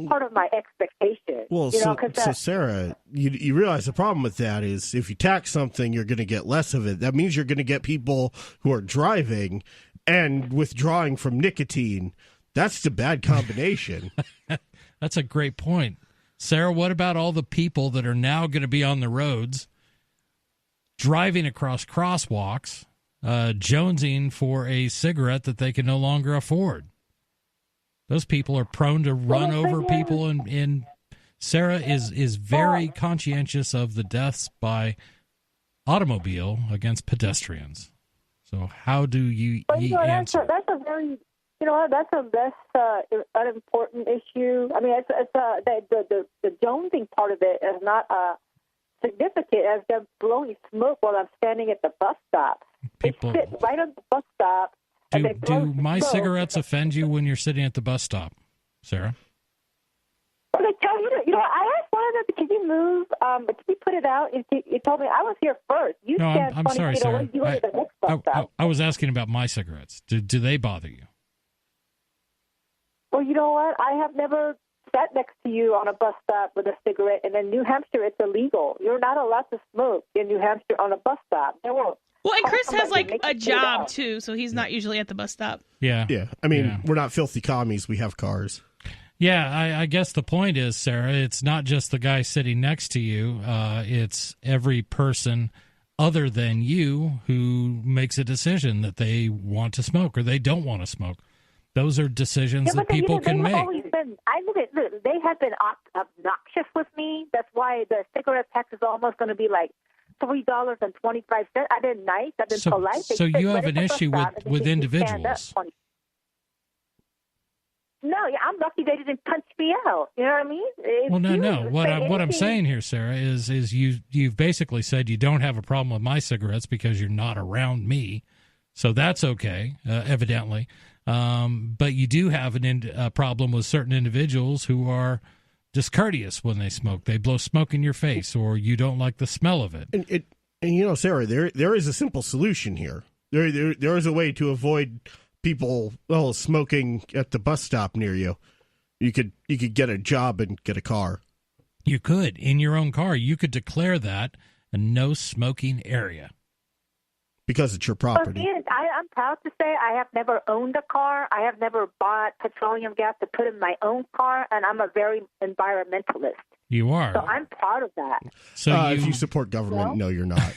part of my expectation. Well, so Sarah, you realize the problem with that is if you tax something, you're going to get less of it. That means you're going to get people who are driving and withdrawing from nicotine. That's the bad combination. That's a great point. Sarah, what about all the people that are now going to be on the roads, driving across crosswalks, jonesing for a cigarette that they can no longer afford? Those people are prone to run over people, and Sarah is very conscientious of the deaths by automobile against pedestrians. So how do you answer? That's a very, that's an important issue. I mean, the jonesing part of it is not significant as they're blowing smoke while I'm standing at the bus stop. People they sit right on the bus stop. Do my cigarettes offend you when you're sitting at the bus stop, Sarah? Well, they tell you, I asked one of them, can you move? But can you put it out? You told me I was here first. You no, stand I'm 20 sorry, feet Sarah. away. You went to the next bus stop. I was asking about my cigarettes. Do they bother you? Well, you know what? I have never sat next to you on a bus stop with a cigarette, and in New Hampshire, it's illegal. You're not allowed to smoke in New Hampshire on a bus stop. They won't. Well, and Chris has a job too, so he's not usually at the bus stop. Yeah. I mean, we're not filthy commies. We have cars. Yeah, I guess the point is, Sarah, it's not just the guy sitting next to you. It's every person other than you who makes a decision that they want to smoke or they don't want to smoke. Those are decisions that people can make. They have been obnoxious with me. That's why the cigarette tax is almost going to be like $3.25. I've been nice. I've been polite. So you have an issue with individuals. No, I'm lucky they didn't punch me out. You know what I mean? No. What I'm saying here, Sarah, is you've basically said you don't have a problem with my cigarettes because you're not around me, so that's okay, evidently. But you do have a problem with certain individuals who are discourteous when they smoke. They blow smoke in your face, or you don't like the smell of it. And Sarah, there is a simple solution here. There is a way to avoid people smoking at the bus stop near you. You could get a job and get a car. You could, in your own car, you could declare that a no smoking area. Because it's your property. Well, I'm proud to say I have never owned a car. I have never bought petroleum gas to put in my own car, and I'm a very environmentalist. You are. So I'm proud of that. So if you support government, no, you're not.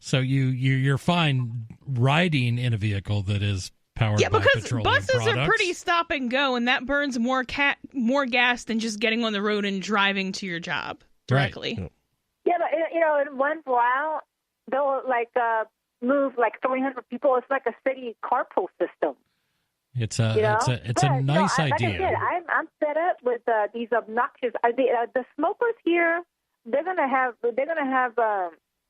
So you're fine riding in a vehicle that is powered by petroleum buses products. Are pretty stop and go, and that burns more gas than just getting on the road and driving to your job directly. Right. Yeah, but in one while they'll move 300 people. It's like a city carpool system. It's a nice idea. Like I said, I'm fed up with these obnoxious. The smokers here, they're gonna have.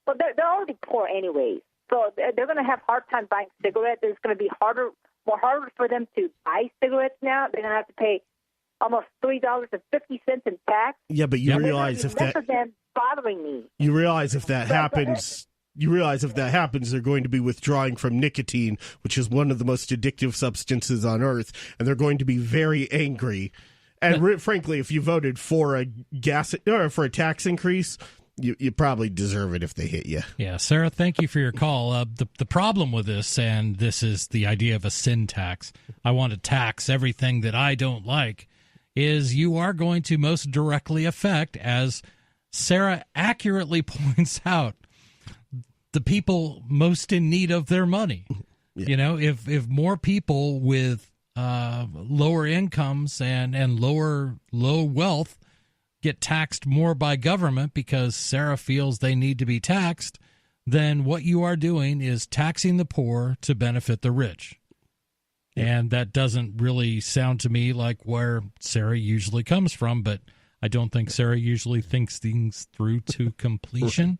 Well, they're already poor anyways, so they're going to have a hard time buying cigarettes. It's going to be more harder for them to buy cigarettes now. They're going to have to pay almost $3.50 in tax. Yeah, but you realize if that bothering me. You realize if that happens. They're going to be withdrawing from nicotine, which is one of the most addictive substances on earth, and they're going to be very angry. And frankly, if you voted for a tax increase, you probably deserve it if they hit you. Yeah, Sarah, thank you for your call. The problem with this, and this is the idea of a sin tax, I want to tax everything that I don't like, is you are going to most directly affect, as Sarah accurately points out, the people most in need of their money. Yeah. If more people with lower incomes and low wealth get taxed more by government because Sarah feels they need to be taxed, then what you are doing is taxing the poor to benefit the rich. And that doesn't really sound to me like where Sarah usually comes from, but I don't think Sarah usually thinks things through to completion.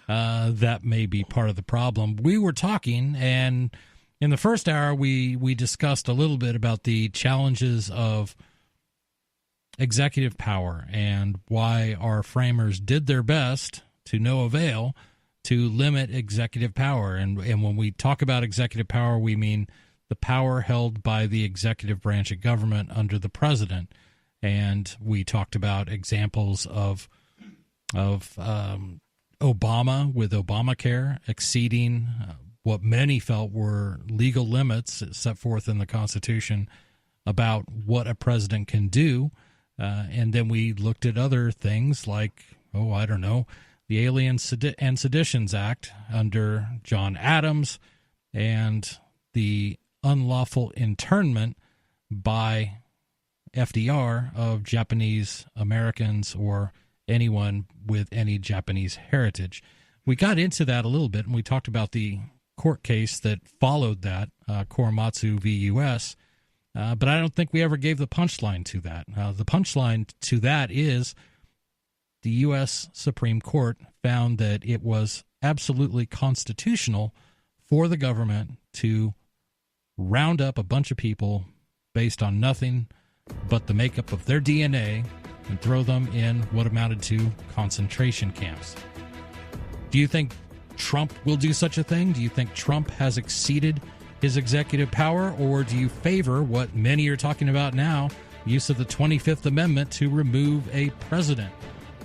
That may be part of the problem. We were talking, and in the first hour, we discussed a little bit about the challenges of executive power and why our framers did their best, to no avail, to limit executive power. And when we talk about executive power, we mean the power held by the executive branch of government under the president. And we talked about examples of Obama with Obamacare exceeding what many felt were legal limits set forth in the Constitution about what a president can do. And then we looked at other things like, the Aliens and Seditions Act under John Adams and the unlawful internment by FDR of Japanese Americans or anyone with any Japanese heritage. We got into that a little bit, and we talked about the court case that followed that, Korematsu v. U.S., but I don't think we ever gave the punchline to that. The punchline to that is the U.S. Supreme Court found that it was absolutely constitutional for the government to round up a bunch of people based on nothing but the makeup of their DNA and throw them in what amounted to concentration camps. Do you think Trump will do such a thing? Do you think Trump has exceeded his executive power, or do you favor what many are talking about now, use of the 25th Amendment to remove a president,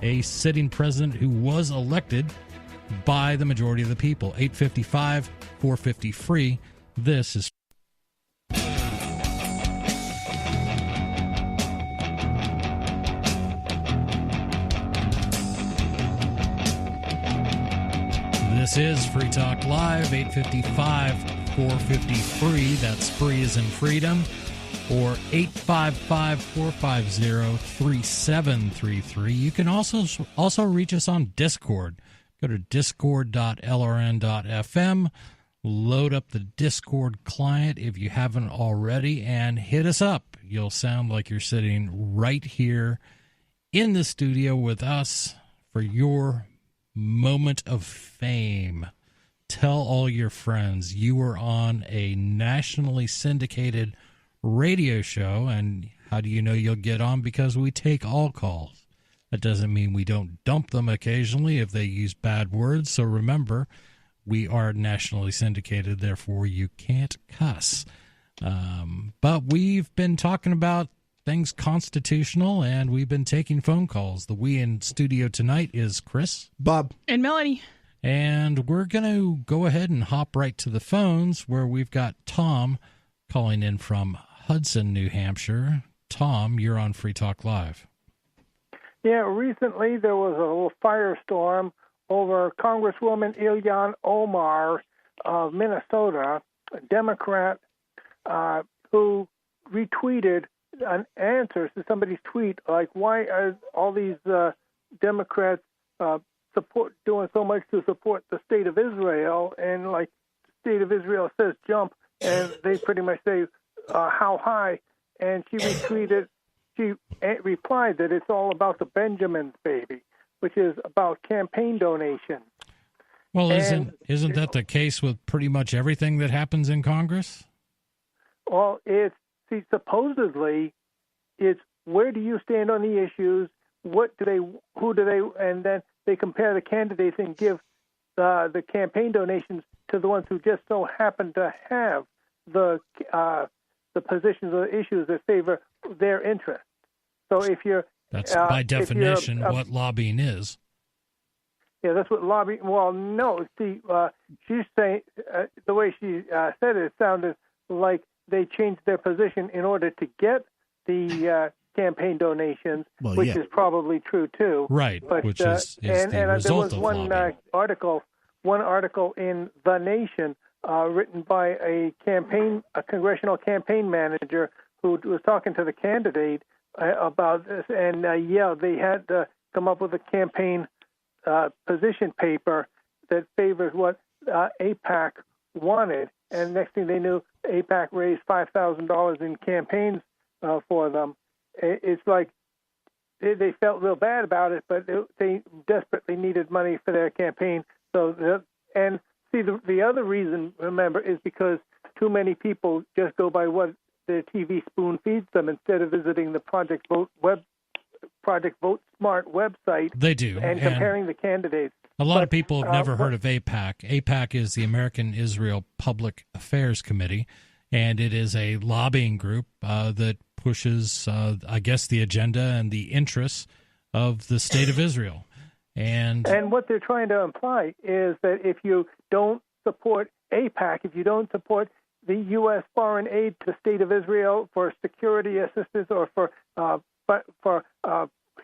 a sitting president who was elected by the majority of the people? 855-450-FREE. This is This is Free Talk Live, 855-450-FREE. That's free as in freedom. Or 855-450-3733. You can also reach us on Discord. Go to discord.lrn.fm. Load up the Discord client if you haven't already, and hit us up. You'll sound like you're sitting right here in the studio with us for your moment of fame. Tell all your friends you were on a nationally syndicated radio show, and how do you know you'll get on? Because we take all calls. That doesn't mean we don't dump them occasionally if they use bad words. So remember, we are nationally syndicated, therefore you can't cuss. But we've been talking about things constitutional, and we've been taking phone calls. The we in studio tonight is Chris, Bob, and Melanie. And we're going to go ahead and hop right to the phones, where we've got Tom calling in from Hudson, New Hampshire. Tom, you're on Free Talk Live. Yeah, recently there was a little firestorm over Congresswoman Ilhan Omar of Minnesota, a Democrat, who retweeted an answer to somebody's tweet, like, why are all these Democrats doing so much to support the state of Israel? And, like, the state of Israel says jump, and they pretty much say, how high? And she replied that it's all about the Benjamins, baby, which is about campaign donations. Well, isn't that the case with pretty much everything that happens in Congress? Well, supposedly, it's where do you stand on the issues? Who do they, and then they compare the candidates and give the campaign donations to the ones who just so happen to have the positions or issues that favor their interests. So that's by definition what lobbying is. Yeah, that's what lobbying. Well, no, see, she's saying the way she said it sounded like they changed their position in order to get the campaign donations, which is probably true too. Right, but, which is and the result there was of lobbying. one article in The Nation written by a congressional campaign manager who was talking to the candidate about this, and they had to come up with a campaign position paper that favors what AIPAC wanted. And next thing they knew, AIPAC raised $5,000 in campaigns for them. It's like they felt real bad about it, but they desperately needed money for their campaign. The other reason, remember, is because too many people just go by what their TV spoon feeds them instead of visiting the Project Vote Smart website. They do, and comparing the candidates. A lot of people have never heard of AIPAC. AIPAC is the American Israel Public Affairs Committee, and it is a lobbying group that pushes, I guess, the agenda and the interests of the state of Israel. And what they're trying to imply is that if you don't support AIPAC, if you don't support the U.S. foreign aid to the state of Israel for security assistance or for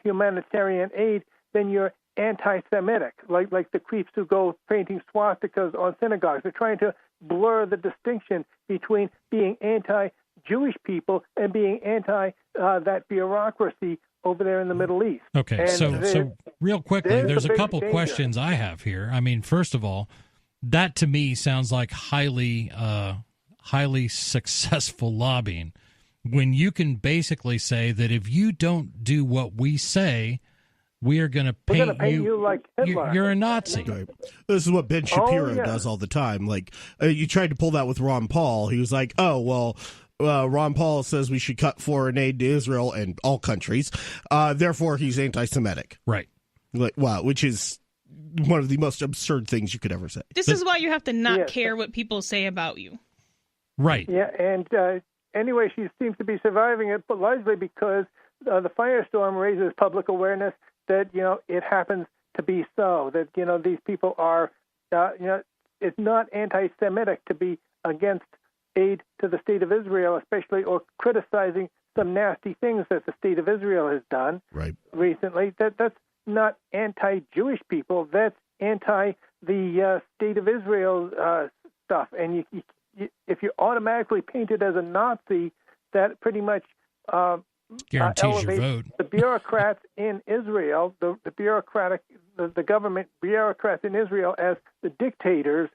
humanitarian aid, then you're anti-Semitic, like the creeps who go painting swastikas on synagogues. They're trying to blur the distinction between being anti-Jewish Jewish people and being anti that bureaucracy over there in the Middle East. Okay, and so real quickly, there's a couple questions I have here. I mean, first of all, that to me sounds like highly successful lobbying, when you can basically say that if you don't do what we say, we are going to paint you like Hitler. You're a Nazi. Right. This is what Ben Shapiro does all the time. Like, you tried to pull that with Ron Paul. He was like, oh, well, Ron Paul says we should cut foreign aid to Israel and all countries. Therefore, he's anti-Semitic. Right. Like, wow, which is one of the most absurd things you could ever say. This is why you have to not care what people say about you. Right. Yeah, and anyway, she seems to be surviving it, but largely because the firestorm raises public awareness that, it happens to be so, that, these people are, it's not anti-Semitic to be against aid to the State of Israel, especially, or criticizing some nasty things that the State of Israel has done recently. That's not anti-Jewish people. That's anti the State of Israel stuff. And if you're automatically painted as a Nazi, that pretty much guarantees your vote. The bureaucrats in Israel, the government bureaucrats in Israel, as the dictators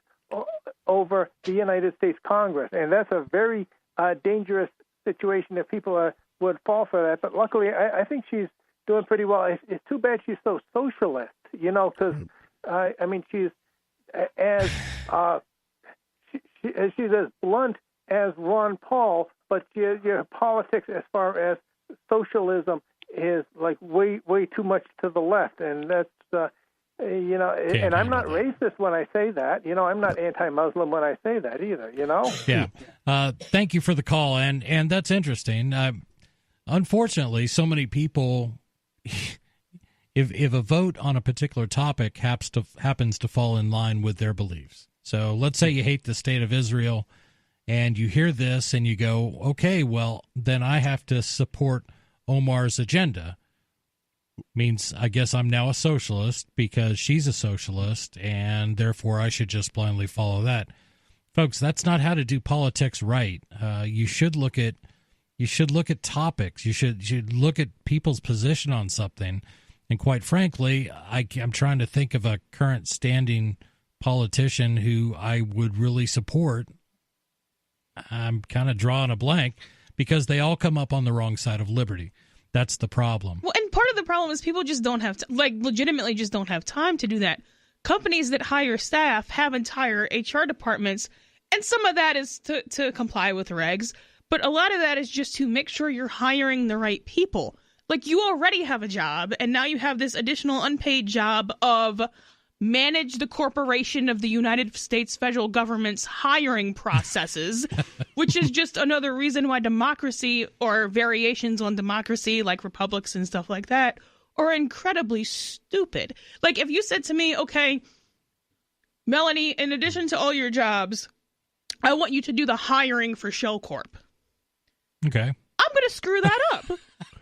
over the United States Congress, and that's a very dangerous situation if people would fall for that. But luckily, I think she's doing pretty well. It's too bad she's so socialist, because she's as she's as blunt as Ron Paul, but your politics as far as socialism is like way too much to the left, and that's and I'm not racist when I say that. I'm not anti-Muslim when I say that either. Yeah. Thank you for the call, and that's interesting. Unfortunately, so many people, if a vote on a particular topic happens to fall in line with their beliefs. So let's say you hate the State of Israel, and you hear this and you go, okay, well, then I have to support Omar's agenda. Means I guess I'm now a socialist because she's a socialist, and therefore I should just blindly follow that. Folks, that's not how to do politics right. You should look at topics. You should look at people's position on something. And quite frankly, I'm trying to think of a current standing politician who I would really support. I'm kind of drawing a blank because they all come up on the wrong side of liberty. That's the problem. Well, and part of the problem is people just don't have, legitimately just don't have time to do that. Companies that hire staff have entire HR departments, and some of that is to comply with regs, but a lot of that is just to make sure you're hiring the right people. Like, you already have a job, and now you have this additional unpaid job of manage the corporation of the United States federal government's hiring processes, which is just another reason why democracy, or variations on democracy like republics and stuff like that, are incredibly stupid. Like, if you said to me, okay, Melanie, in addition to all your jobs, I want you to do the hiring for Shell Corp. Okay. I'm going to screw that up.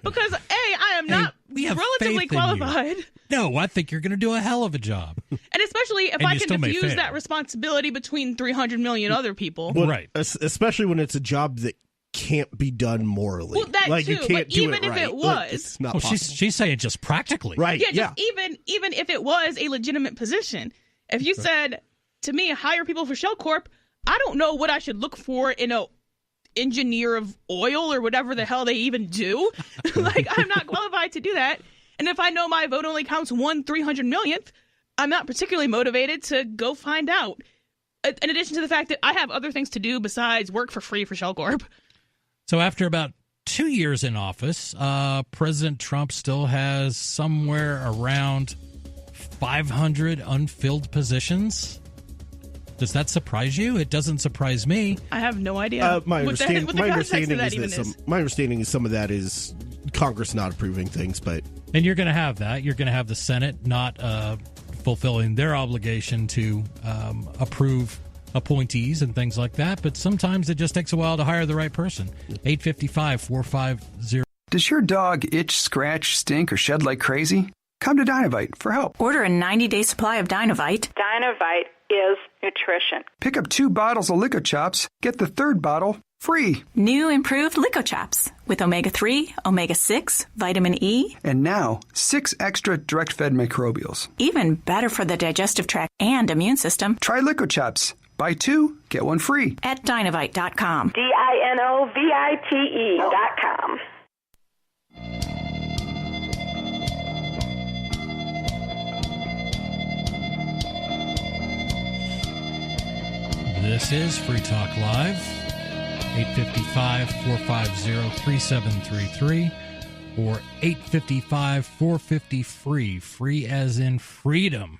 Because, A, I am not relatively qualified. No, I think you're going to do a hell of a job. And especially if I can diffuse that responsibility between 300 million other people. Well, right. Especially when it's a job that can't be done morally. Well, that like, too. You can't but do even it if right. it was. It's not possible. She's saying just practically. Right. Yeah, even if it was a legitimate position. If you said to me, hire people for Shell Corp, I don't know what I should look for in a engineer of oil or whatever the hell they even do. Like, I'm not qualified to do that. And if I know my vote only counts 1/300 millionth, I'm not particularly motivated to go find out. In addition to the fact that I have other things to do besides work for free for Shell Corp. So after about 2 years in office, President Trump still has somewhere around 500 unfilled positions. Does that surprise you? It doesn't surprise me. I have no idea. My understanding is some of that is Congress not approving things, but and you're going to have that. You're going to have the Senate not fulfilling their obligation to approve appointees and things like that. But sometimes it just takes a while to hire the right person. 855-450. Does your dog itch, scratch, stink, or shed like crazy? Come to Dinovite for help. Order a 90-day supply of Dinovite. Dinovite is nutrition. Pick up 2 bottles of Lico Chops. Get the 3rd bottle free. New improved LicoChaps with omega-3, omega-6, vitamin E. And now, 6 extra direct-fed microbials. Even better for the digestive tract and immune system. Try LicoChaps. Buy 2, get 1 free. At Dinovite.com. DINOVITE.com. This is Free Talk Live, 855-450-3733 or 855-450-FREE, free as in freedom.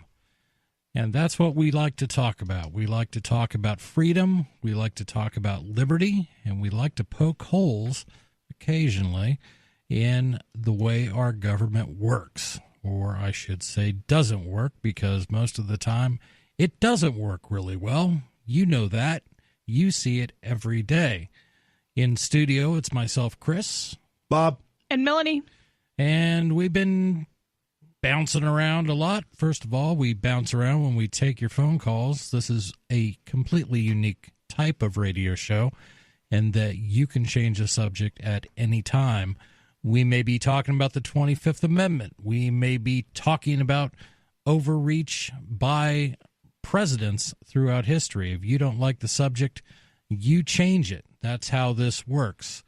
And that's what we like to talk about. We like to talk about freedom, we like to talk about liberty, and we like to poke holes occasionally in the way our government works. Or I should say doesn't work, because most of the time it doesn't work really well. You know that. You see it every day. In studio, it's myself, Chris, Bob, and Melanie. And we've been bouncing around a lot. First of all, we bounce around when we take your phone calls. This is a completely unique type of radio show, and that you can change the subject at any time. We may be talking about the 25th Amendment. We may be talking about overreach by presidents throughout history. If you don't like the subject, you change it. That's how this works.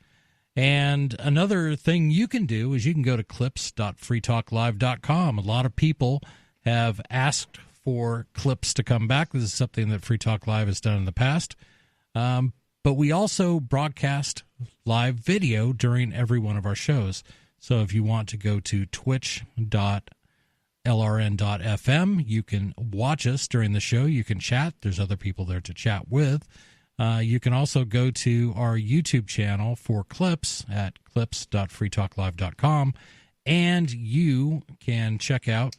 And another thing you can do is you can go to clips.freetalklive.com. A lot of people have asked for clips to come back. This is something that Free Talk Live has done in the past. But we also broadcast live video during every one of our shows. So if you want to go to twitch.lrn.fm, you can watch us during the show. You can chat. There's other people there to chat with. You can also go to our YouTube channel for clips at clips.freetalklive.com, and you can check out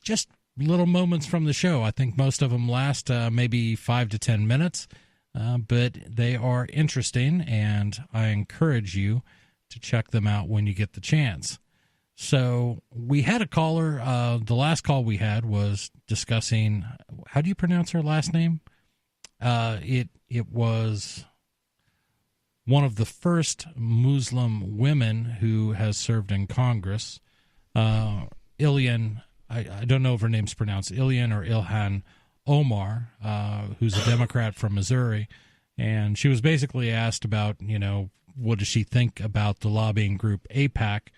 just little moments from the show. I think most of them last maybe 5 to 10 minutes, but they are interesting, and I encourage you to check them out when you get the chance. So we had a caller. The last call we had was discussing, how do you pronounce her last name? It was one of the first Muslim women who has served in Congress, Ilhan, I don't know if her name's pronounced Ilhan or Ilhan Omar, who's a Democrat from Missouri, and she was basically asked about, what does she think about the lobbying group AIPAC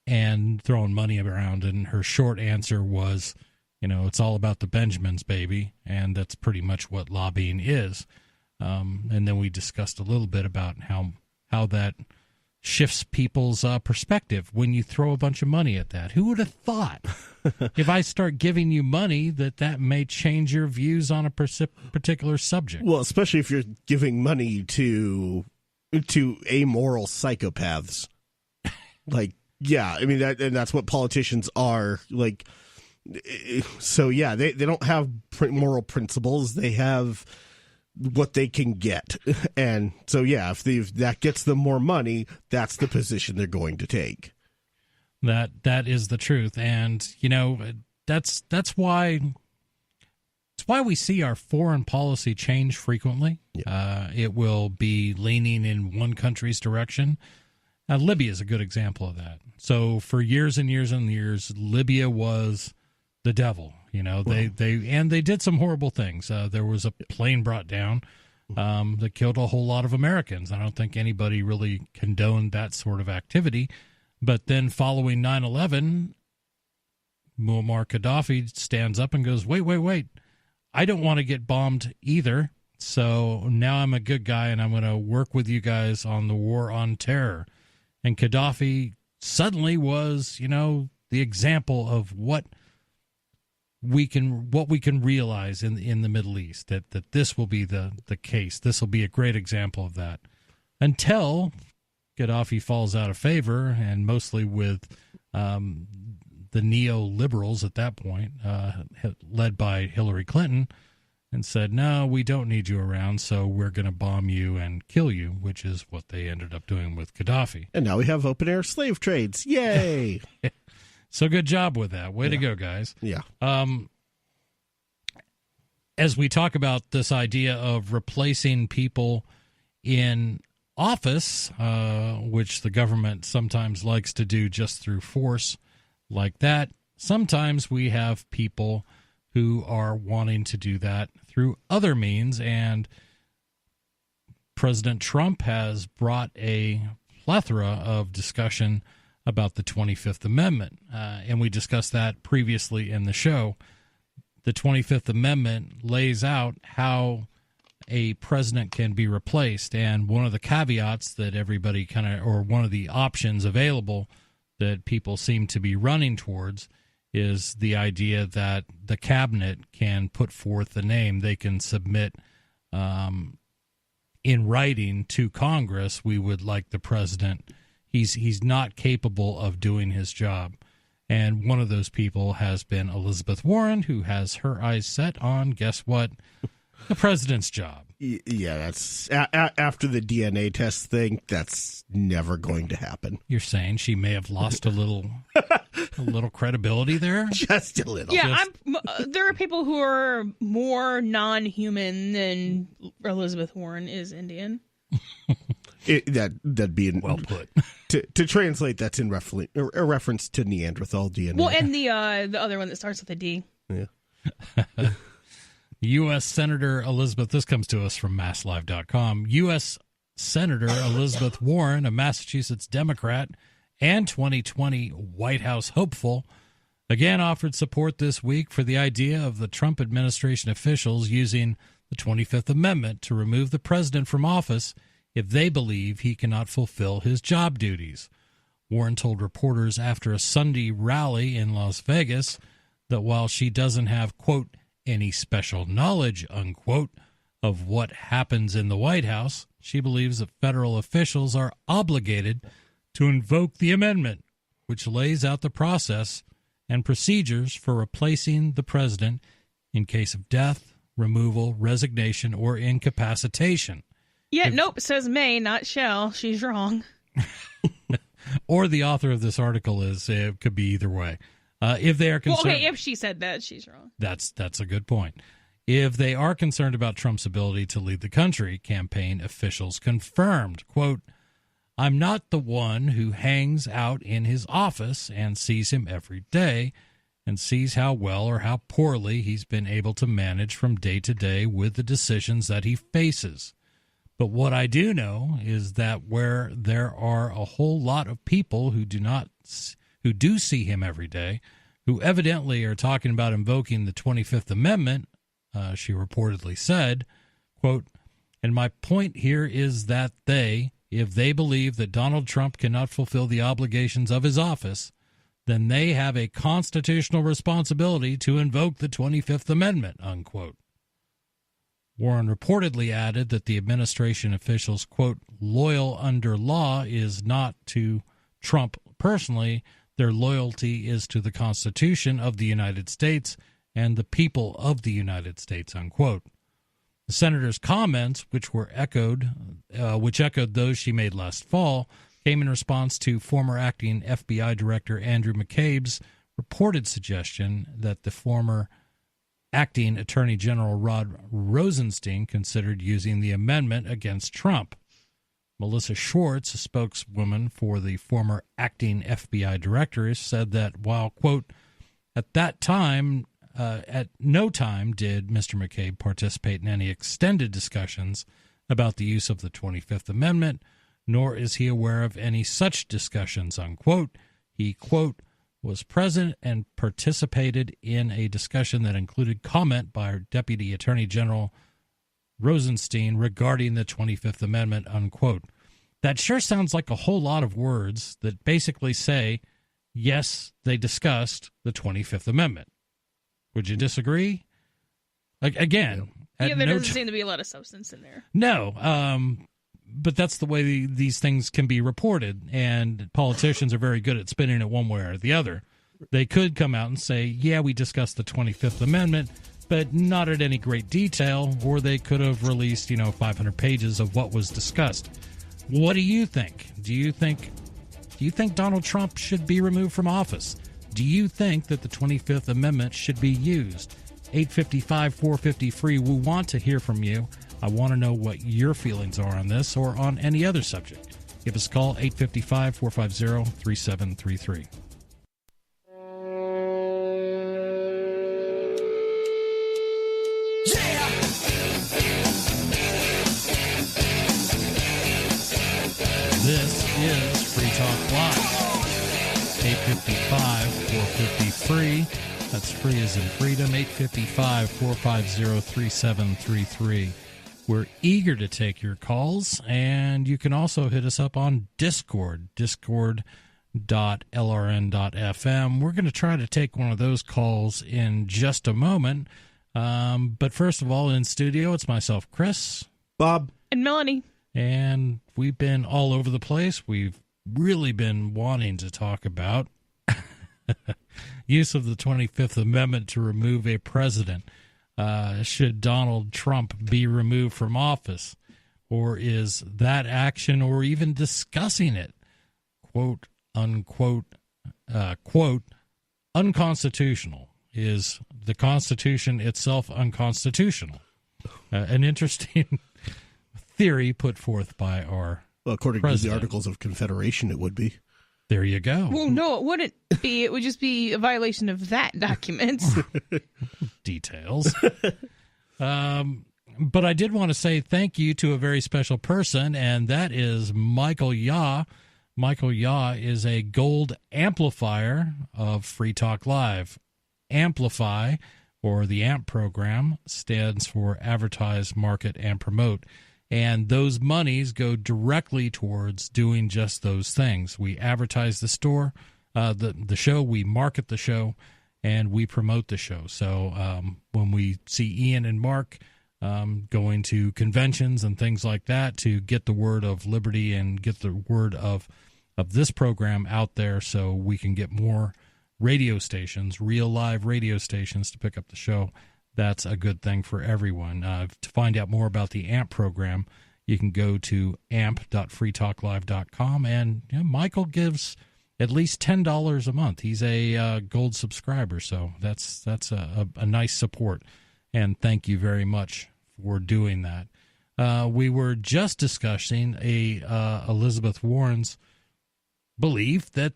and throwing money around, and her short answer was, it's all about the Benjamins, baby, and that's pretty much what lobbying is. And then we discussed a little bit about how that shifts people's perspective when you throw a bunch of money at that. Who would have thought if I start giving you money that may change your views on a particular subject? Well, especially if you're giving money to amoral psychopaths. That's what politicians are, like. So, yeah, they don't have moral principles. They have what they can get. And so, yeah, if that gets them more money, that's the position they're going to take. That is the truth. And, that's why we see our foreign policy change frequently. Yeah. It will be leaning in one country's direction. Libya is a good example of that. So for years and years and years, Libya was the devil. They did some horrible things. There was a plane brought down that killed a whole lot of Americans. I don't think anybody really condoned that sort of activity. But then following 9/11, Muammar Gaddafi stands up and goes, wait, I don't want to get bombed either. So now I'm a good guy and I'm going to work with you guys on the war on terror. And Gaddafi suddenly was, the example of what we can realize in the Middle East, that this will be the case. This will be a great example of that, until Gaddafi falls out of favor, and mostly with the neoliberals at that point, led by Hillary Clinton, and said, no, we don't need you around, so we're going to bomb you and kill you, which is what they ended up doing with Gaddafi. And now we have open-air slave trades. Yay! So good job with that. Way to go, guys. Yeah. as we talk about this idea of replacing people in office, which the government sometimes likes to do just through force like that, sometimes we have people who are wanting to do that through other means, and President Trump has brought a plethora of discussion about the 25th Amendment, and we discussed that previously in the show. The 25th Amendment lays out how a president can be replaced, and one of the caveats that everybody or one of the options available that people seem to be running towards is the idea that the cabinet can put forth the name. They can submit in writing to Congress, we would like the president. He's not capable of doing his job. And one of those people has been Elizabeth Warren, who has her eyes set on, guess what, the president's job. Yeah, that's after the DNA test thing, that's never going to happen. You're saying she may have lost a little credibility there? Just a little. Yeah, there are people who are more non-human than Elizabeth Warren is Indian. That'd be well put. To translate, that's in a reference to Neanderthal DNA. Well, and the other one that starts with a D. Yeah. U.S. Senator Elizabeth, this comes to us from MassLive.com. U.S. Senator Elizabeth Warren, a Massachusetts Democrat and 2020 White House hopeful, again offered support this week for the idea of the Trump administration officials using the 25th Amendment to remove the president from office if they believe he cannot fulfill his job duties. Warren told reporters after a Sunday rally in Las Vegas that while she doesn't have, quote, any special knowledge, unquote, of what happens in the White House, she believes that federal officials are obligated to invoke the amendment, which lays out the process and procedures for replacing the president in case of death, removal, resignation, or incapacitation. Yeah, nope, it says may, not shall. She's wrong. Or the author of this article is, it could be either way. If they are concerned, well, okay, if she said that, she's wrong. That's a good point. If they are concerned about Trump's ability to lead the country, campaign officials confirmed, quote, I'm not the one who hangs out in his office and sees him every day and sees how well or how poorly he's been able to manage from day to day with the decisions that he faces. But what I do know is that where there are a whole lot of people who do see him every day, who evidently are talking about invoking the 25th Amendment, she reportedly said, quote, and my point here is that if they believe that Donald Trump cannot fulfill the obligations of his office, then they have a constitutional responsibility to invoke the 25th Amendment, unquote. Warren reportedly added that the administration officials, quote, loyal under law is not to Trump personally. Their loyalty is to the Constitution of the United States and the people of the United States, unquote. The senator's comments, which echoed those she made last fall, came in response to former acting FBI Director Andrew McCabe's reported suggestion that the former acting Attorney General Rod Rosenstein considered using the amendment against Trump. Melissa Schwartz, a spokeswoman for the former acting FBI director, said that while, quote, at that time, at no time did Mr. McCabe participate in any extended discussions about the use of the 25th Amendment, nor is he aware of any such discussions, unquote. He, quote, was present and participated in a discussion that included comment by our Deputy Attorney General Rosenstein regarding the 25th Amendment, unquote. That sure sounds like a whole lot of words that basically say, yes, they discussed the 25th Amendment. Would you disagree? Again, there doesn't seem to be a lot of substance in there. No, but that's the way these things can be reported, and politicians are very good at spinning it one way or the other. They could come out and say, yeah, we discussed the 25th Amendment, but not at any great detail, or they could have released, 500 pages of what was discussed. What do you think? Do you think Donald Trump should be removed from office? Do you think that the 25th Amendment should be used? 855-450-FREE. We want to hear from you. I want to know what your feelings are on this or on any other subject. Give us a call, 855-450-3733. This is Free Talk Live. 855-450-FREE. That's free as in freedom. 855-450-3733. We're eager to take your calls, and you can also hit us up on Discord, discord.lrn.fm. We're going to try to take one of those calls in just a moment. But first of all, in studio, it's myself, Chris, Bob, and Melanie. And we've been all over the place. We've really been wanting to talk about use of the 25th Amendment to remove a president. Should Donald Trump be removed from office? Or is that action, or even discussing it, quote, unquote, quote, unconstitutional? Is the Constitution itself unconstitutional? An interesting theory put forth by our according president. to the Articles of Confederation, it would be. There you go. Well, no, it wouldn't be. It would just be a violation of that document. Details. But I did want to say thank you to a very special person, and that is Michael Yaw. Michael Yaw is a gold amplifier of Free Talk Live. Amplify, or the AMP program, stands for Advertise, Market, and Promote. And those monies go directly towards doing just those things. We advertise the store, the show, we market the show, and we promote the show. So when we see Ian and Mark going to conventions and things like that to get the word of liberty and get the word of this program out there so we can get more radio stations, real live radio stations to pick up the show, that's a good thing for everyone. To find out more about the AMP program, you can go to amp.freetalklive.com, and Michael gives at least $10 a month. He's a gold subscriber, so that's a nice support, and thank you very much for doing that. We were just discussing Elizabeth Warren's belief that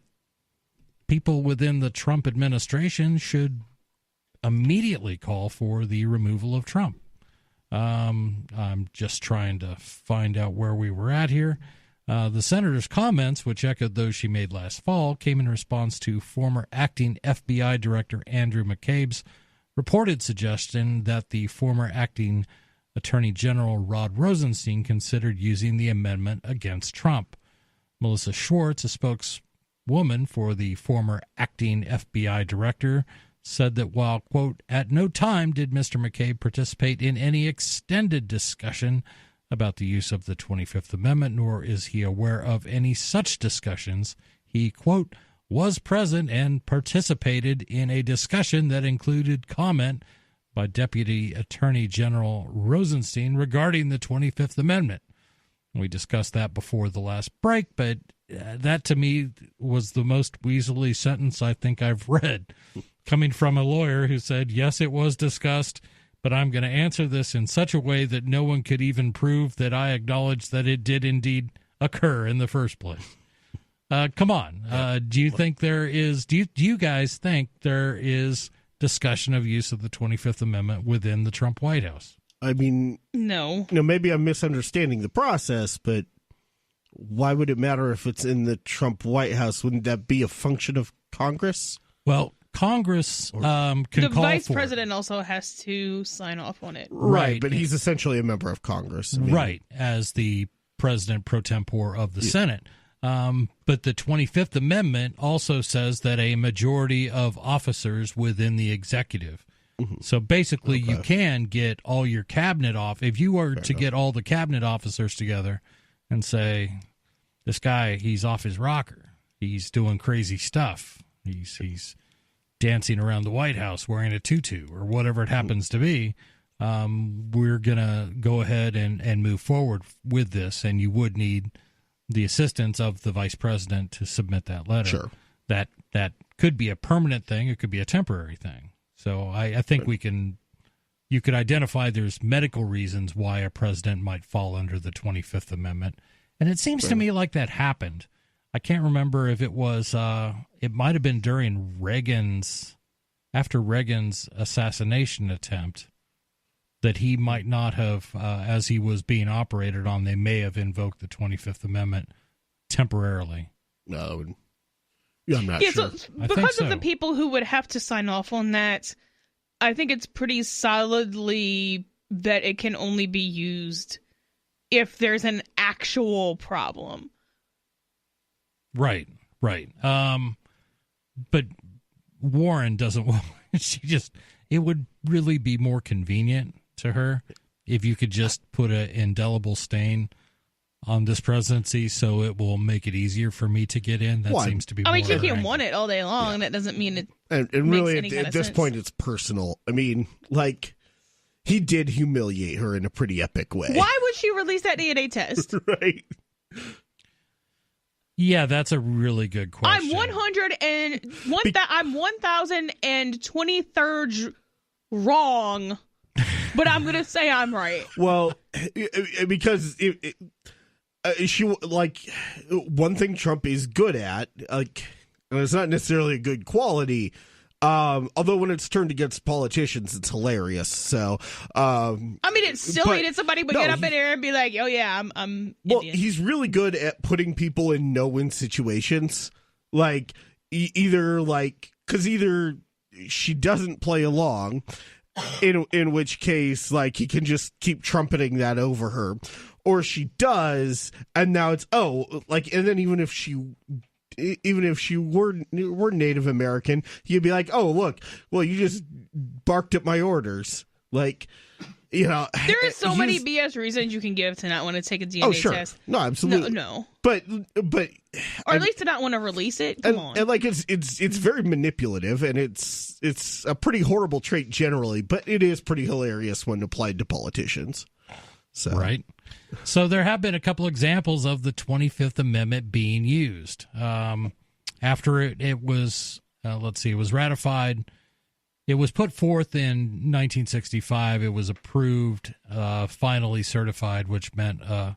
people within the Trump administration should immediately call for the removal of Trump. I'm just trying to find out where we were at here. The senator's comments, which echoed those she made last fall, came in response to former acting FBI Director Andrew McCabe's reported suggestion that the former acting Attorney General Rod Rosenstein considered using the amendment against Trump. Melissa Schwartz, a spokeswoman for the former acting FBI Director, said that while, quote, at no time did Mr. McCabe participate in any extended discussion about the use of the 25th Amendment, nor is he aware of any such discussions. He, quote, was present and participated in a discussion that included comment by Deputy Attorney General Rosenstein regarding the 25th Amendment. We discussed that before the last break, but that to me was the most weaselly sentence I think I've read, coming from a lawyer who said, yes, it was discussed, but I'm going to answer this in such a way that no one could even prove that I acknowledge that it did indeed occur in the first place. Come on. Do you think there is, do you guys think there is discussion of use of the 25th Amendment within the Trump White House? I mean, no. Maybe I'm misunderstanding the process, but why would it matter if it's in the Trump White House? Wouldn't that be a function of Congress? Well, Congress can the call vice for president also has to sign off on it. Right, but he's essentially a member of Congress. I mean, right, as the president pro tempore of the Senate. But the 25th Amendment also says that a majority of officers within the executive. So basically, you can get all your cabinet off. If you were to get all the cabinet officers together and say, this guy, he's off his rocker. He's doing crazy stuff. He's dancing around the White House wearing a tutu or whatever it happens to be. We're going to go ahead and move forward with this, and you would need the assistance of the vice president to submit that letter. Sure. That could be a permanent thing. It could be a temporary thing. So I think you could identify there's medical reasons why a president might fall under the 25th Amendment. And it seems to me like that happened. I can't remember if it was, it might have been during after Reagan's assassination attempt, that he might not have, as he was being operated on, they may have invoked the 25th Amendment temporarily. No. Yeah, I'm not sure. So because of the people who would have to sign off on that, I think it's pretty solidly that it can only be used if there's an actual problem. Right. But Warren doesn't want, it would really be more convenient to her if you could just put an indelible stain on this presidency so it will make it easier for me to get in. That seems to be more. I mean, you can want it all day long, and that doesn't mean it and really, at this point, it's personal. I mean, like, he did humiliate her in a pretty epic way. Why would she release that DNA test? Right. Yeah, that's a really good question. I'm 1,023rd wrong, but I'm going to say I'm right. Well, because she, like, one thing Trump is good at, like, and it's not necessarily a good quality, although when it's turned against politicians, it's hilarious. So, I mean, it's silly that somebody would get up in there and be like, "Oh yeah, I'm." Well, Indian. He's really good at putting people in no-win situations. Like either she doesn't play along, in which case, like, he can just keep trumpeting that over her, or she does, and now it's and then even if she were Native American, you'd be like, oh, look, well, you just barked at my orders. Like, there are so many BS reasons you can give to not want to take a DNA test. No, absolutely. No. But or at least to not want to release it. Come on. And like it's very manipulative, and it's a pretty horrible trait generally, but it is pretty hilarious when applied to politicians. So. Right. So there have been a couple examples of the 25th Amendment being used. After it was, it was ratified. It was put forth in 1965. It was approved, finally certified, which meant I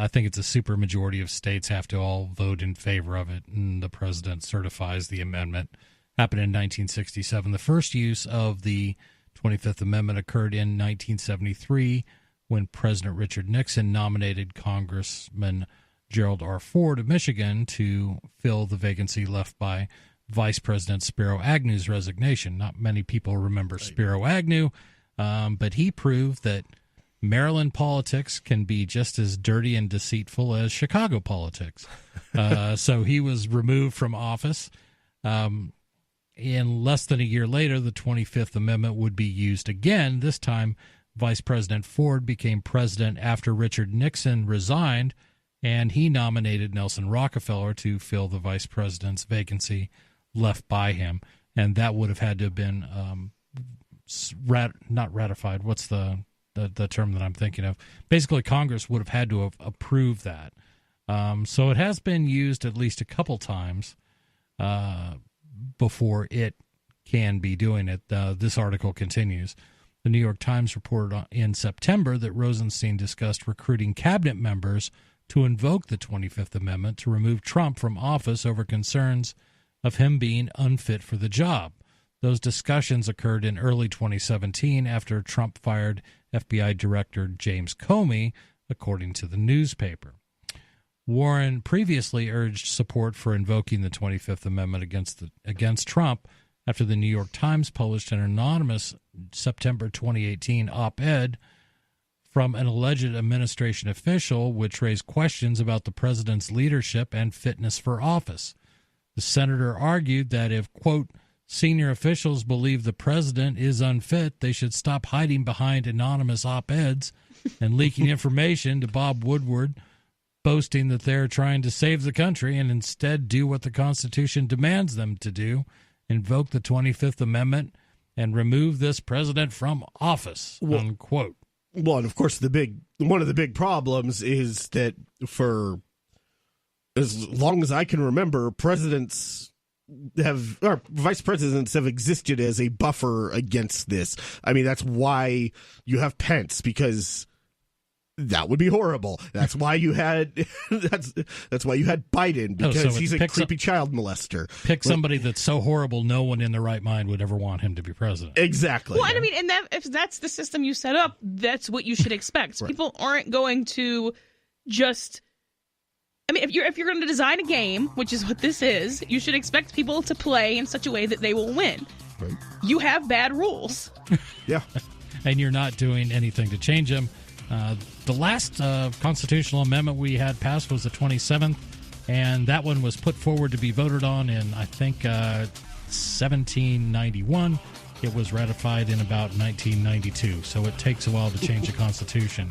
think it's a supermajority of states have to all vote in favor of it, and the president certifies the amendment. Happened in 1967. The first use of the 25th Amendment occurred in 1973 when President Richard Nixon nominated Congressman Gerald R. Ford of Michigan to fill the vacancy left by Vice President Spiro Agnew's resignation. Not many people remember Spiro Agnew, but he proved that Maryland politics can be just as dirty and deceitful as Chicago politics. So he was removed from office. In less than a year later, the 25th Amendment would be used again. This time, Vice President Ford became president after Richard Nixon resigned, and he nominated Nelson Rockefeller to fill the vice president's vacancy left by him. And that would have had to have been not ratified. What's the term that I'm thinking of? Basically, Congress would have had to have approved that. So it has been used at least a couple times before it can be doing it. This article continues. The New York Times reported in September that Rosenstein discussed recruiting cabinet members to invoke the 25th Amendment to remove Trump from office over concerns of him being unfit for the job. Those discussions occurred in early 2017 after Trump fired FBI Director James Comey, according to the newspaper. Warren previously urged support for invoking the 25th Amendment against Trump after the New York Times published an anonymous September 2018 op-ed from an alleged administration official which raised questions about the president's leadership and fitness for office. The senator argued that if, quote, senior officials believe the president is unfit, they should stop hiding behind anonymous op-eds and leaking information to Bob Woodward, boasting that they're trying to save the country, and instead do what the Constitution demands them to do, invoke the 25th Amendment and remove this president from office, unquote. Well, and of course, one of the big problems is that for as long as I can remember, presidents vice presidents have existed as a buffer against this. I mean, that's why you have Pence, because that would be horrible. That's why you had that's why you had Biden, because he's a creepy child molester. Pick somebody that's so horrible no one in their right mind would ever want him to be president. Exactly. Well, and I mean, and if that's the system you set up, that's what you should expect. Right. People aren't going to just. I mean, if you're going to design a game, which is what this is, you should expect people to play in such a way that they will win. Right. You have bad rules. Yeah, and you're not doing anything to change them. The last constitutional amendment we had passed was the 27th, and that one was put forward to be voted on in, I think, 1791. It was ratified in about 1992, so it takes a while to change the Constitution.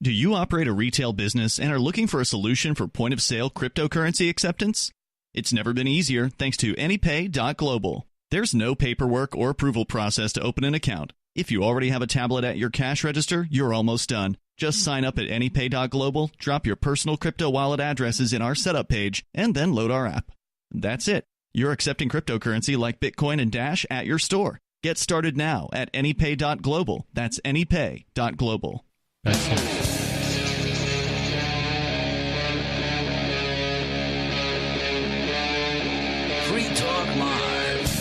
Do you operate a retail business and are looking for a solution for point-of-sale cryptocurrency acceptance? It's never been easier thanks to AnyPay.global. There's no paperwork or approval process to open an account. If you already have a tablet at your cash register, you're almost done. Just sign up at AnyPay.global, drop your personal crypto wallet addresses in our setup page, and then load our app. That's it. You're accepting cryptocurrency like Bitcoin and Dash at your store. Get started now at AnyPay.global. That's AnyPay.global. That's it. Free Talk Live.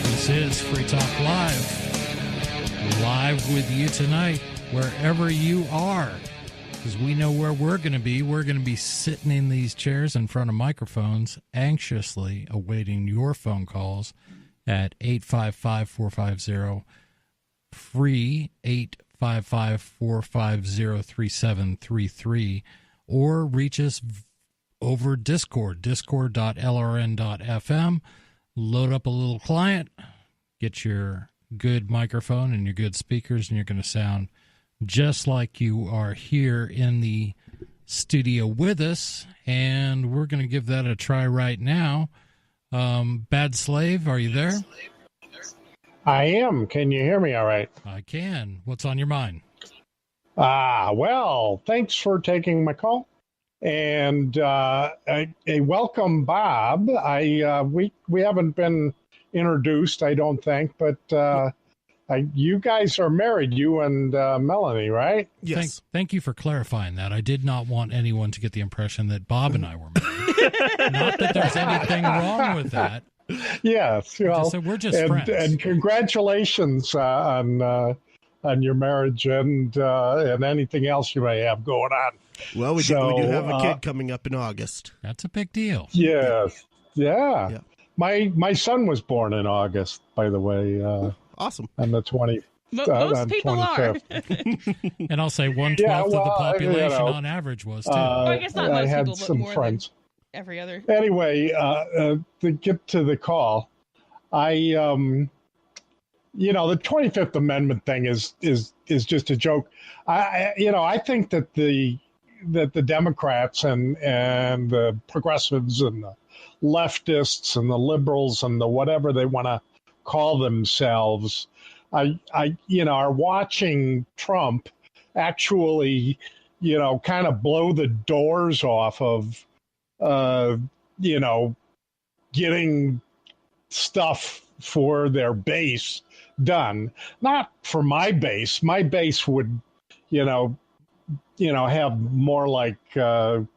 This is Free Talk Live with you tonight, wherever you are, because we know where we're going to be. We're going to be sitting in these chairs in front of microphones, anxiously awaiting your phone calls at 855-450-FREE, 855-450-3733, or reach us over Discord, discord.lrn.fm. Load up a little client, get your good microphone and your good speakers, and you're going to sound just like you are here in the studio with us. And we're going to give that a try right now. Bad Slave, are you there? I am. Can you hear me all right? I can. What's on your mind? Well, thanks for taking my call. And a welcome, Bob. We haven't been introduced, I don't think, but you guys are married, you and Melanie, right? Yes. Thank you for clarifying that. I did not want anyone to get the impression that Bob and I were married. Not that there's anything wrong with that. Yes, well, we're just friends. And congratulations on your marriage and anything else you may have going on. Well, we do have a kid coming up in August. That's a big deal. Yes. Yeah. My son was born in August, by the way. Awesome. On the 20th. Most people 25th. are. And I'll say 1/12 of the population on average was, too. I guess not most had people, but some more friends. than every other. Anyway, to get to the call, the 25th Amendment thing is just a joke. I think that the Democrats and the progressives and the leftists and the liberals and the whatever they want to call themselves, are watching Trump actually, kind of blow the doors off of, getting stuff for their base done. Not for my base. My base would, have more like Adam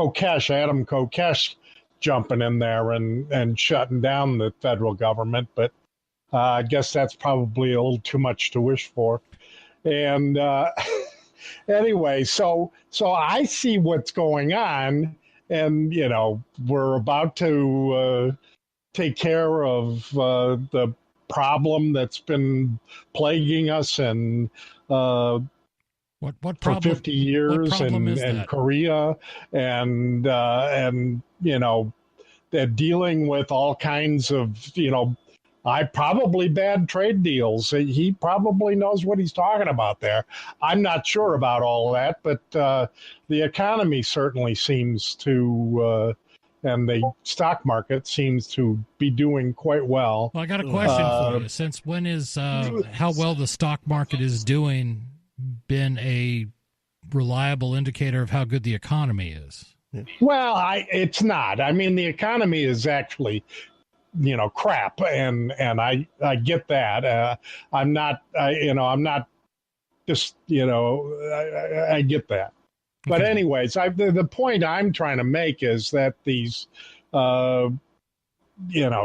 Kokesh jumping in there and shutting down the federal government. But I guess that's probably a little too much to wish for. And anyway, so I see what's going on, and, we're about to take care of the problem that's been plaguing us and what for problem, 50 years in Korea, and they're dealing with all kinds of, probably bad trade deals. He probably knows what he's talking about there. I'm not sure about all that, but the economy certainly seems to the stock market seems to be doing quite well. Well, I got a question for you. Since when is how well the stock market is doing been a reliable indicator of how good the economy is? Well, it's not. I mean, the economy is actually, crap, and I get that. I'm not just, I get that. But anyways, the point I'm trying to make is that these,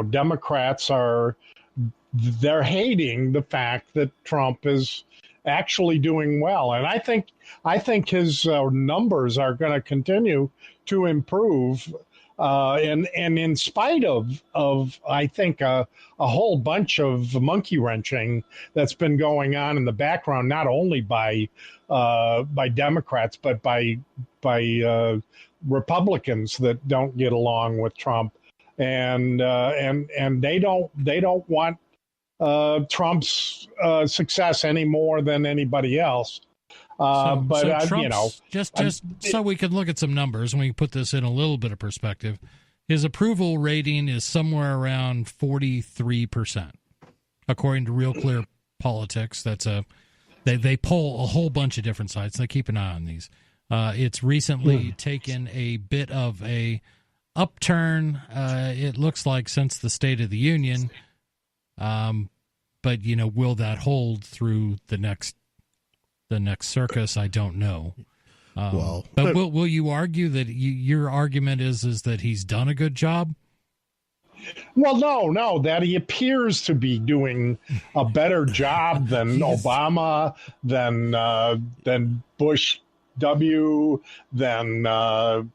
Democrats they're hating the fact that Trump is actually doing well, and I think his numbers are going to continue to improve, and in spite of I think a whole bunch of monkey wrenching that's been going on in the background, not only by Democrats but by Republicans that don't get along with Trump, and they don't want Trump's success any more than anybody else. Just so we can look at some numbers and we can put this in a little bit of perspective, his approval rating is somewhere around 43%, according to Real Clear Politics. That's they poll a whole bunch of different sites. They keep an eye on these. It's recently taken a bit of a upturn. It looks like since the State of the Union, but will that hold through the next circus? I don't know. But will you argue that your argument is that he's done a good job? Well, no, that he appears to be doing a better job than Obama, than Bush W, than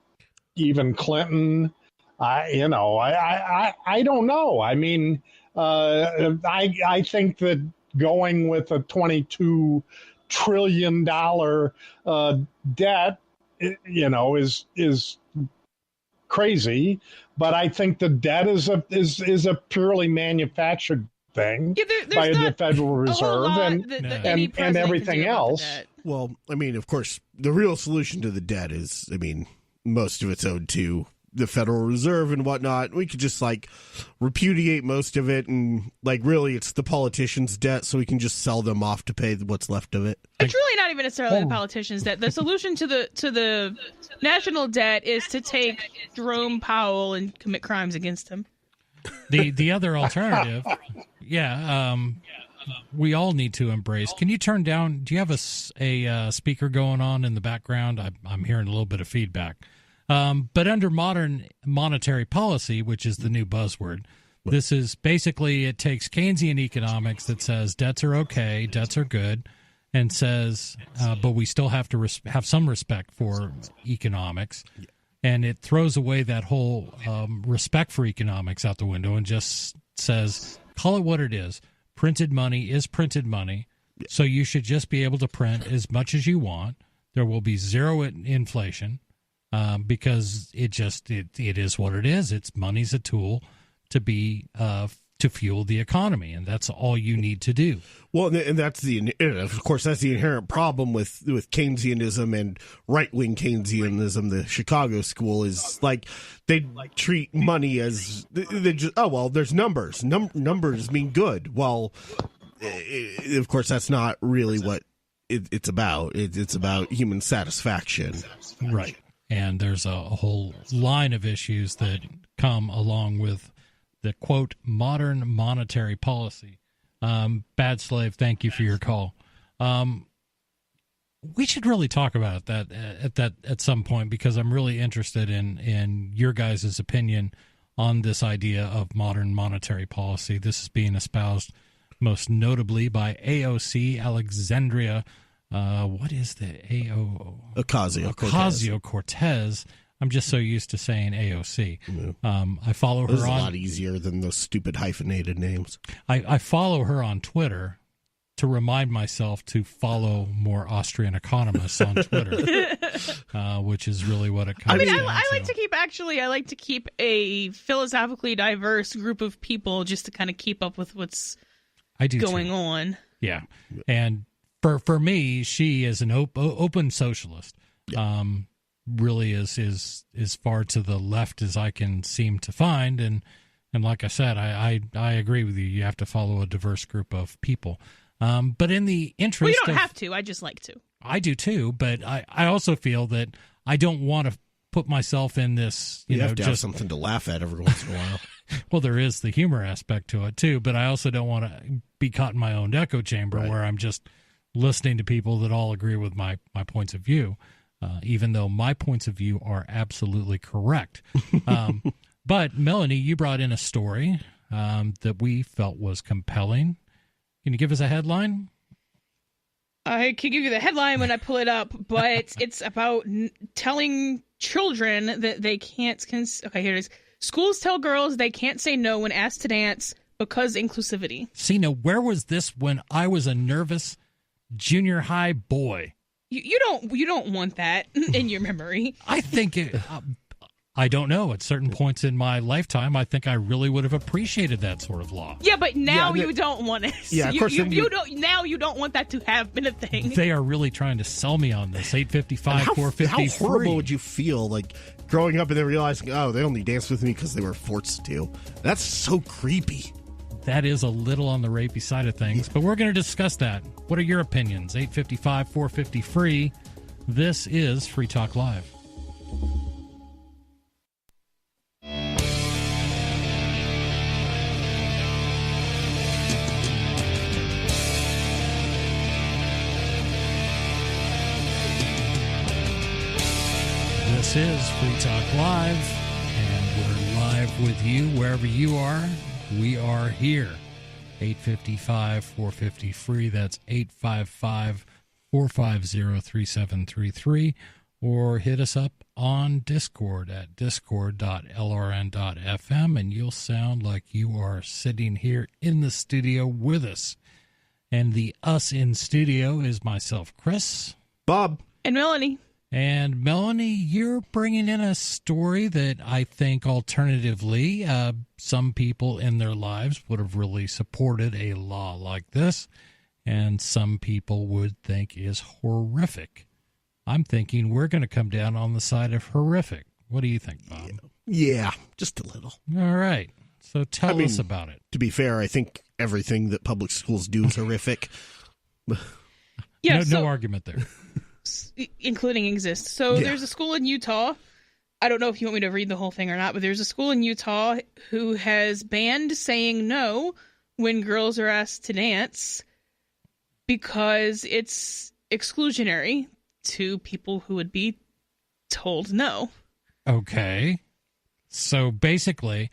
even Clinton. I don't know. I mean, I think that going with a $22 trillion debt, is crazy. But I think the debt is a purely manufactured thing by the Federal Reserve and everything else. Well, I mean, of course, the real solution to the debt is, most of it's owed to the Federal Reserve and whatnot. We could just repudiate most of it, and really it's the politicians' debt, so we can just sell them off to pay what's left of it. It's really not even necessarily the politicians' debt. The solution to the national debt is to take Jerome Powell and commit crimes against him. The other alternative, we all need to embrace. Can you turn down? Do you have a speaker going on in the background? I'm hearing a little bit of feedback. But under modern monetary policy, which is the new buzzword, this is basically, it takes Keynesian economics that says debts are okay, debts are good, and says, but we still have to have some respect for economics. And it throws away that whole respect for economics out the window and just says, call it what it is. Printed money is printed money, so you should just be able to print as much as you want. There will be zero inflation. Because it is what it is. It's money's a tool to be to fuel the economy, and that's all you need to do. Well, and that's of course that's the inherent problem with Keynesianism and right wing Keynesianism. The Chicago school is they treat money as they just there's numbers. Numbers mean good. Well, of course that's not really what it's about. It's about human satisfaction, right? And there's a whole line of issues that come along with the, quote, modern monetary policy. Bad Slave, thank you for your call. We should really talk about that at some point, because I'm really interested in your guys' opinion on this idea of modern monetary policy. This is being espoused most notably by AOC Alexandria. What is the Ocasio-Cortez? I'm just so used to saying AOC. Yeah. I follow her a lot easier than those stupid hyphenated names. I follow her on Twitter to remind myself to follow more Austrian economists on Twitter, which is really what it comes down to. I like to keep a philosophically diverse group of people just to kind of keep up with what's going on. Yeah, and For me, she is an open socialist. really is far to the left as I can seem to find. And like I said, I agree with you. You have to follow a diverse group of people. But in the interest, well, you don't have to. I just like to. I do too, but I also feel that I don't want to put myself in this. You know, have to have something to laugh at every once in a while. Well, there is the humor aspect to it too, but I also don't want to be caught in my own echo chamber where I'm just listening to people that all agree with my points of view, even though my points of view are absolutely correct. But Melanie, you brought in a story that we felt was compelling. Can you give us a headline? I can give you the headline when I pull it up, but it's about telling children that they can't. Okay, here it is. Schools tell girls they can't say no when asked to dance because inclusivity. See, now, where was this when I was a nervous junior high boy? You don't want that in your memory. I think I don't know. At certain points in my lifetime, I think I really would have appreciated that sort of law. Yeah, but now you don't want it. Yeah, of course. You don't. Now you don't want that to have been a thing. They are really trying to sell me on this. 855, 450. How horrible would you feel, like growing up and then realizing, oh, they only danced with me because they were forced to? That's so creepy. That is a little on the rapey side of things, but we're going to discuss that. What are your opinions? 855, 450 free. This is Free Talk Live. This is Free Talk Live, and we're live with you wherever you are. We are here. 855 450 free. That's 855 450 3733. Or hit us up on Discord at discord.lrn.fm, and you'll sound like you are sitting here in the studio with us. And the us in studio is myself, Chris, Bob, and Melanie. And Melanie, you're bringing in a story that I think alternatively, some people in their lives would have really supported a law like this, and some people would think is horrific. I'm thinking we're going to come down on the side of horrific. What do you think, Bob? Yeah, just a little. All right. So tell us about it. To be fair, I think everything that public schools do is horrific. Yeah, no argument there. Including exists. So there's a school in Utah. I don't know if you want me to read the whole thing or not, but there's a school in Utah who has banned saying no when girls are asked to dance because it's exclusionary to people who would be told no. Okay. So basically,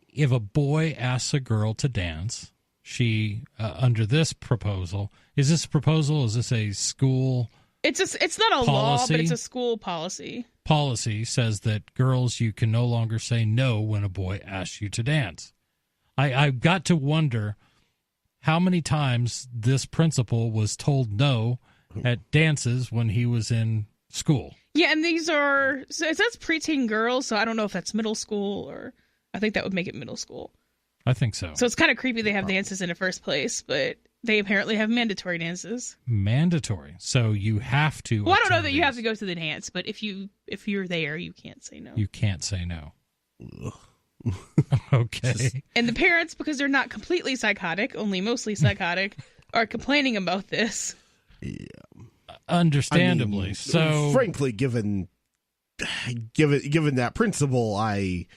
if a boy asks a girl to dance, she, under this proposal, is this a proposal? Is this a school It's not a policy? law, but it's a school policy. Policy says that girls, you can no longer say no when a boy asks you to dance. I've got to wonder how many times this principal was told no at dances when he was in school. Yeah, and these are, so it says preteen girls, so I don't know if that's middle school or, I think that would make it middle school. I think so. So it's kind of creepy they have dances in the first place, but they apparently have mandatory dances. Mandatory. So you have to. Well, I don't know that you have to go to the dance, but if you're there, you can't say no. You can't say no. Okay. And the parents, because they're not completely psychotic, only mostly psychotic, are complaining about this. Yeah. Understandably. I mean, so frankly, given that principle, I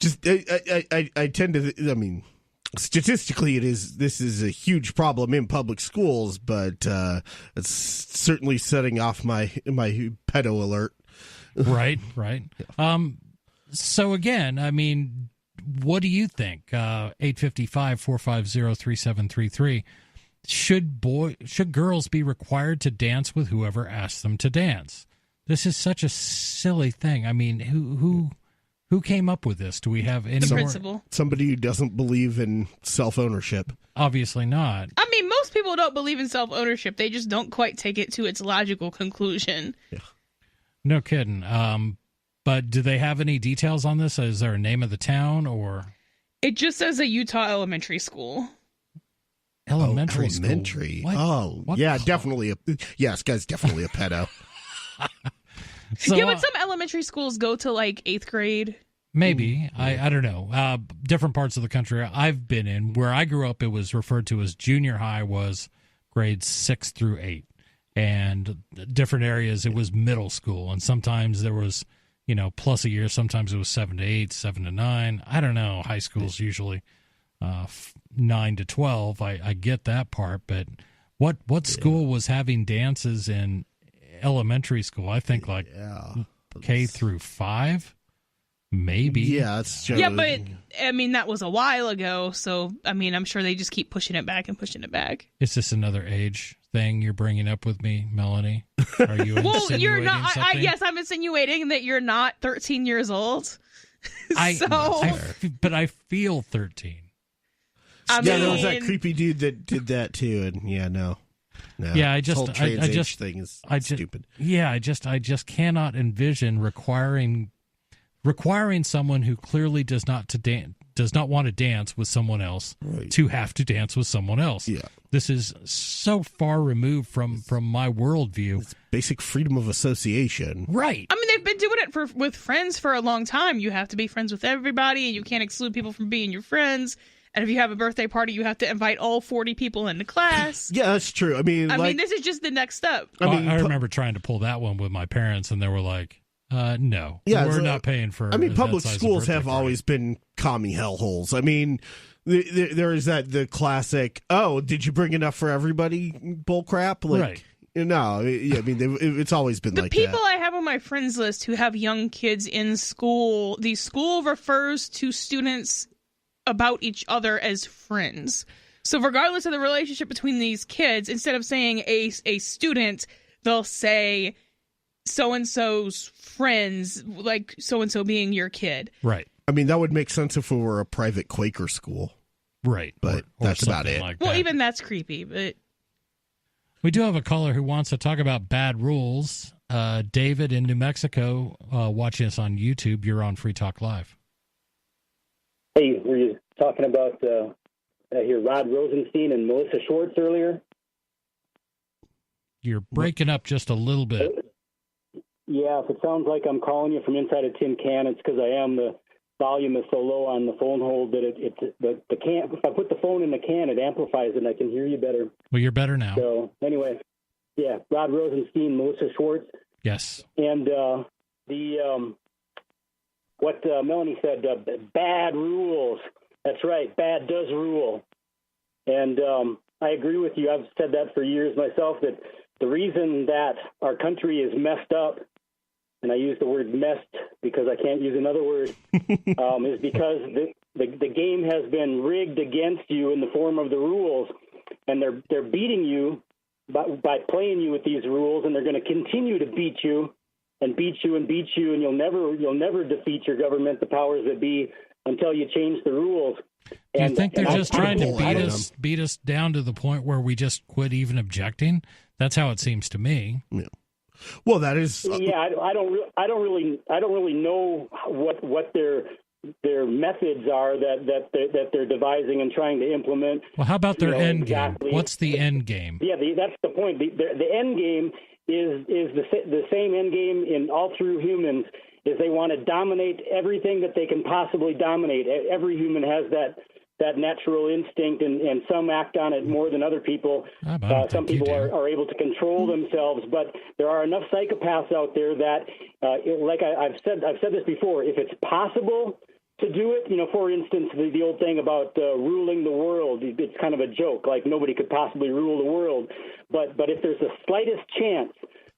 tend to, I mean, statistically, this is a huge problem in public schools, but it's certainly setting off my pedo alert. Right. So again, I mean, what do you think? 855-450-3733. Should girls be required to dance with whoever asks them to dance? This is such a silly thing. I mean, who came up with this? Do we have any principal? Somebody who doesn't believe in self-ownership. Obviously not. I mean, most people don't believe in self-ownership. They just don't quite take it to its logical conclusion. Yeah. No kidding. But do they have any details on this? Is there a name of the town or? It just says a Utah elementary school. Elementary. What? Oh, yeah, definitely. This guy's definitely a pedo. So, yeah, but some elementary schools go to like 8th grade. Maybe. I don't know. Different parts of the country I've been in, where I grew up, it was referred to as junior high was grades 6 through 8. And different areas, it was middle school. And sometimes there was, plus a year. Sometimes it was 7 to 8, 7 to 9. I don't know. High school's usually 9 to 12. I get that part. But what school was having dances in elementary school? I think like K through 5. Maybe. Yeah, it's yeah, but I mean that was a while ago, so I mean I'm sure they just keep pushing it back and pushing it back. Is this another age thing you're bringing up with me, Melanie? Are you well, you're not. something? Yes, I'm insinuating that you're not 13 years old. But I feel 13. There was that creepy dude that did that too, and no. Yeah, I just thing is stupid. Yeah, I just cannot envision requiring someone who clearly does not want to dance with someone else to have to dance with someone else. Yeah. This is so far removed from my worldview. It's basic freedom of association. Right. I mean, they've been doing it with friends for a long time. You have to be friends with everybody, and you can't exclude people from being your friends. And if you have a birthday party, you have to invite all 40 people into class. Yeah, that's true. I mean, this is just the next step. I remember trying to pull that one with my parents, and they were like, no, we're not paying for. Public schools have always been commie hellholes. I mean, there is the classic, did you bring enough for everybody bullcrap? Right. No, it's always been like that. The people I have on my friends list who have young kids in school, the school refers to students about each other as friends. So regardless of the relationship between these kids, instead of saying a student, they'll say so-and-so's friends, like so-and-so being your kid. Right. I mean, that would make sense if it were a private Quaker school. Right. But that's about it. Like well, even that's creepy, but... We do have a caller who wants to talk about bad rules. David in New Mexico, watching us on YouTube. You're on Free Talk Live. Hey, were you talking about Rod Rosenstein and Melissa Schwartz earlier? You're breaking up just a little bit. Yeah, if it sounds like I'm calling you from inside a tin can, it's because I am. The volume is so low on the phone hold that the can. If I put the phone in the can, it amplifies it, and I can hear you better. Well, you're better now. So anyway, yeah, Rod Rosenstein, Melissa Schwartz. Yes. And what Melanie said, bad rules. That's right, bad does rule. And I agree with you. I've said that for years myself, that the reason that our country is messed up, and I use the word messed because I can't use another word, is because the game has been rigged against you in the form of the rules, and they're beating you by playing you with these rules, and they're going to continue to beat you and beat you and beat you, and you'll never defeat your government, the powers that be, until you change the rules. Do you think they're just trying to beat us down to the point where we just quit even objecting? That's how it seems to me. Yeah. Well, that is. Yeah, I don't really know what their methods are that they're devising and trying to implement. Well, how about their end game? What's the end game? Yeah, that's the point. The end game is the same end game in all through humans. Is they want to dominate everything that they can possibly dominate. Every human has that natural instinct, and some act on it more than other people. Some people are able to control themselves, but there are enough psychopaths out there that, like I've said this before, if it's possible to do it, for instance, the old thing about ruling the world, it's kind of a joke, like nobody could possibly rule the world. But if there's the slightest chance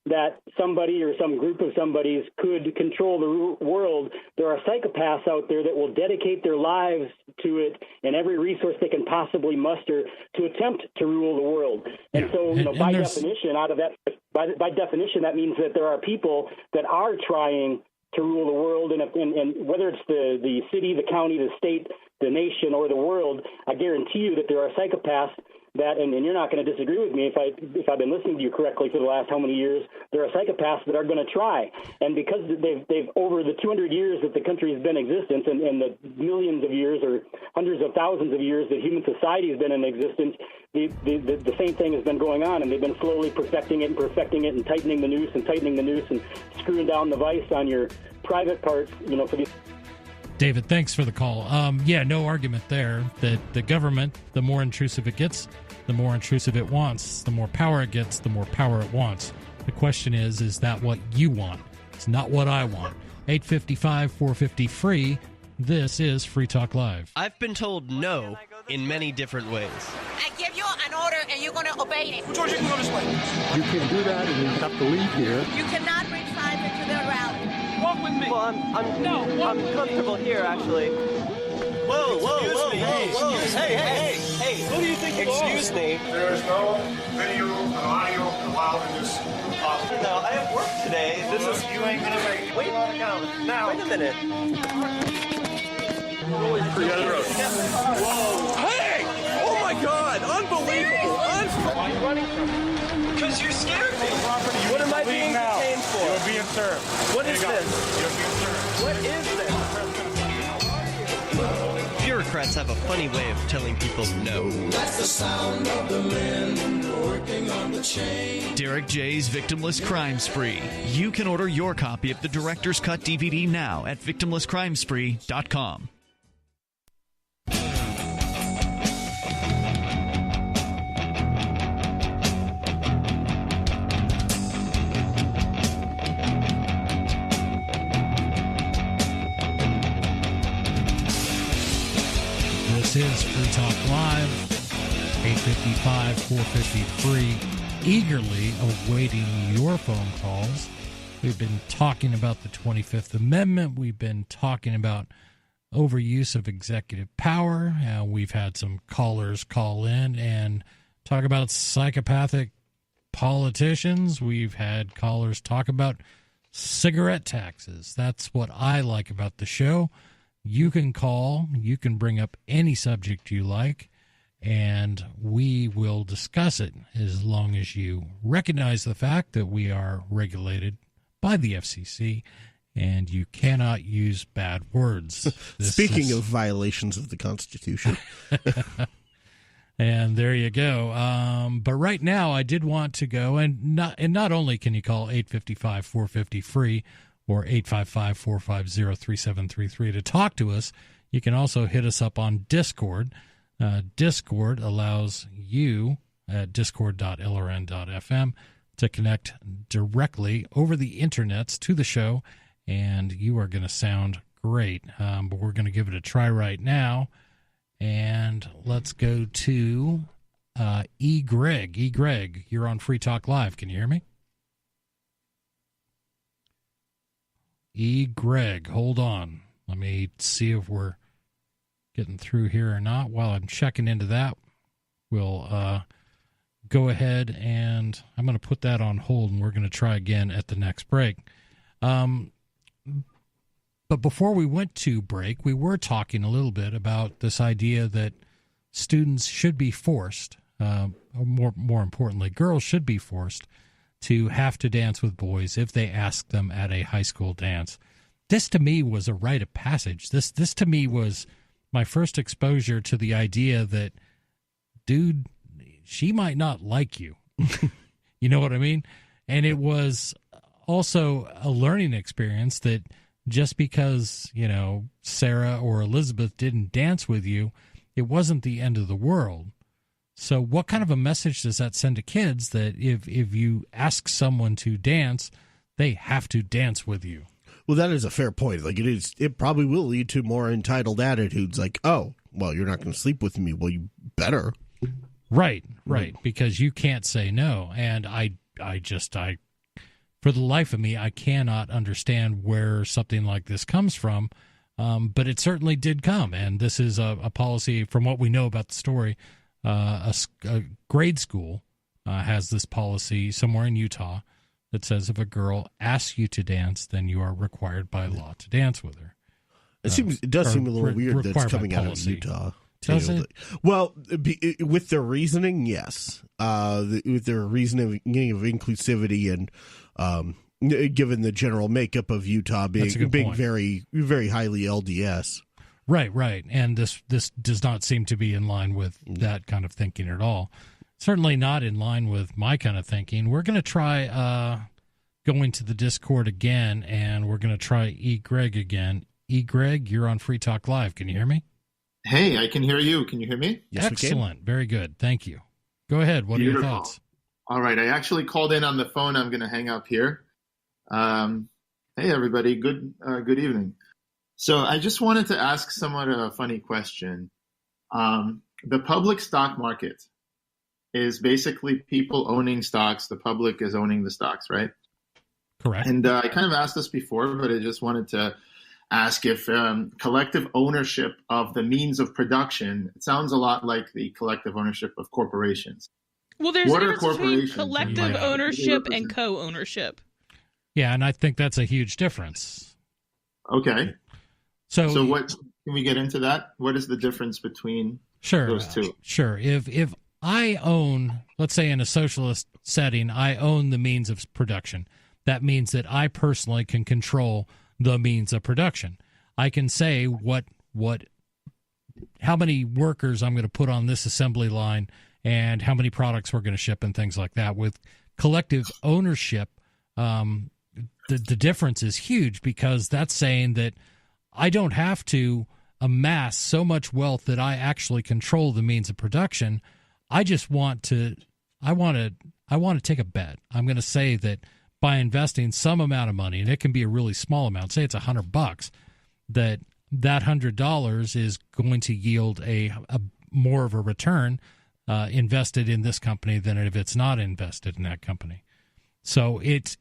that somebody or some group of somebodies could control the world, there are psychopaths out there that will dedicate their lives to it and every resource they can possibly muster to attempt to rule the world. And so, by definition, that means that there are people that are trying to rule the world, and whether it's the city, the county, the state, the nation or the world, I guarantee you that there are psychopaths that, and you're not going to disagree with me if I've been listening to you correctly for the last how many years, there are psychopaths that are going to try. And because they've over the 200 years that the country has been in existence and the millions of years or hundreds of thousands of years that human society has been in existence, the same thing has been going on, and they've been slowly perfecting it and tightening the noose and screwing down the vice on your private parts, for these. David, thanks for the call. No argument there that the government, the more intrusive it gets, the more intrusive it wants. The more power it gets, the more power it wants. The question is that what you want? It's not what I want. 855-450-FREE. This is Free Talk Live. I've been told no in many different ways. I give you an order and you're going to obey it. George, you can go this way. You can do that and you have to leave here. You cannot bring signs into the rally. Walk with me. Well, I'm comfortable here, actually. Whoa. Hey. Who do you think you are? Excuse me. There is no video and audio allowed in this hospital. No, I have work today. You ain't going to make it. Wait a minute. Whoa. Hey! Oh, my God. Unbelievable. Why are you running from me? Because you scared me. What am I being detained for? You're being served. What is this? You're being served. What is this? Bureaucrats have a funny way of telling people no. That's the sound of the men working on the chain. Derek J's Victimless Crime Spree. You can order your copy of the Director's Cut DVD now at victimlesscrimespree.com. This is Free Talk Live, 855-450-FREE, eagerly awaiting your phone calls. We've been talking about the 25th Amendment. We've been talking about overuse of executive power. We've had some callers call in and talk about psychopathic politicians. We've had callers talk about cigarette taxes. That's what I like about the show. You can call, you can bring up any subject you like, and we will discuss it as long as you recognize the fact that we are regulated by the FCC and you cannot use bad words. Speaking of violations of the Constitution. And there you go. But right now I did want to go, and not only can you call 855-450-FREE, or 855-450-3733 to talk to us. You can also hit us up on Discord. Discord allows you at discord.lrn.fm to connect directly over the internets to the show, and you are going to sound great. But we're going to give it a try right now. And let's go to E. Greg. E. Greg, you're on Free Talk Live. Can you hear me? E. Greg, hold on. Let me see if we're getting through here or not. While I'm checking into that, we'll go ahead and I'm going to put that on hold, and we're going to try again at the next break. But before we went to break, we were talking a little bit about this idea that students should be forced, more importantly, girls should be forced to have to dance with boys if they ask them at a high school dance. This to me was a rite of passage. This to me was my first exposure to the idea that, dude, she might not like you. You know what I mean? And it was also a learning experience that just because, Sarah or Elizabeth didn't dance with you, it wasn't the end of the world. So what kind of a message does that send to kids that if you ask someone to dance, they have to dance with you? Well, that is a fair point. It probably will lead to more entitled attitudes like, oh, well, you're not going to sleep with me. Well, you better. Right. Because you can't say no. And I for the life of me, I cannot understand where something like this comes from. But it certainly did come. And this is a policy, from what we know about the story. A grade school has this policy somewhere in Utah that says if a girl asks you to dance, then you are required by law to dance with her. It does seem a little weird that it's coming out of Utah. Does it? Well, with their reasoning, yes. With their reasoning of inclusivity and given the general makeup of Utah being very, very highly LDS. Right. And this does not seem to be in line with that kind of thinking at all. Certainly not in line with my kind of thinking. We're going to try going to the Discord again, and we're going to try E. Greg again. E. Greg, you're on Free Talk Live. Can you hear me? Hey, I can hear you. Can you hear me? Yes, excellent. Very good. Thank you. Go ahead. What Beautiful. are your thoughts? All right. I actually called in on the phone. I'm going to hang up here. Hey, everybody. Good evening. So I just wanted to ask somewhat a funny question. The public stock market is basically people owning stocks. The public is owning the stocks, right? Correct. And I kind of asked this before, but I just wanted to ask if collective ownership of the means of production, it sounds a lot like the collective ownership of corporations. Well, there's a difference between collective ownership and co-ownership. Yeah, and I think that's a huge difference. Okay. So what can we get into that? What is the difference between those two? Sure. If I own, let's say in a socialist setting, I own the means of production. That means that I personally can control the means of production. I can say how many workers I'm going to put on this assembly line and how many products we're going to ship and things like that. With collective ownership, the difference is huge, because that's saying that I don't have to amass so much wealth that I actually control the means of production. I just want to take a bet. I'm going to say that by investing some amount of money, and it can be a really small amount, say it's $100, that $100 is going to yield a more of a return invested in this company than if it's not invested in that company. So it's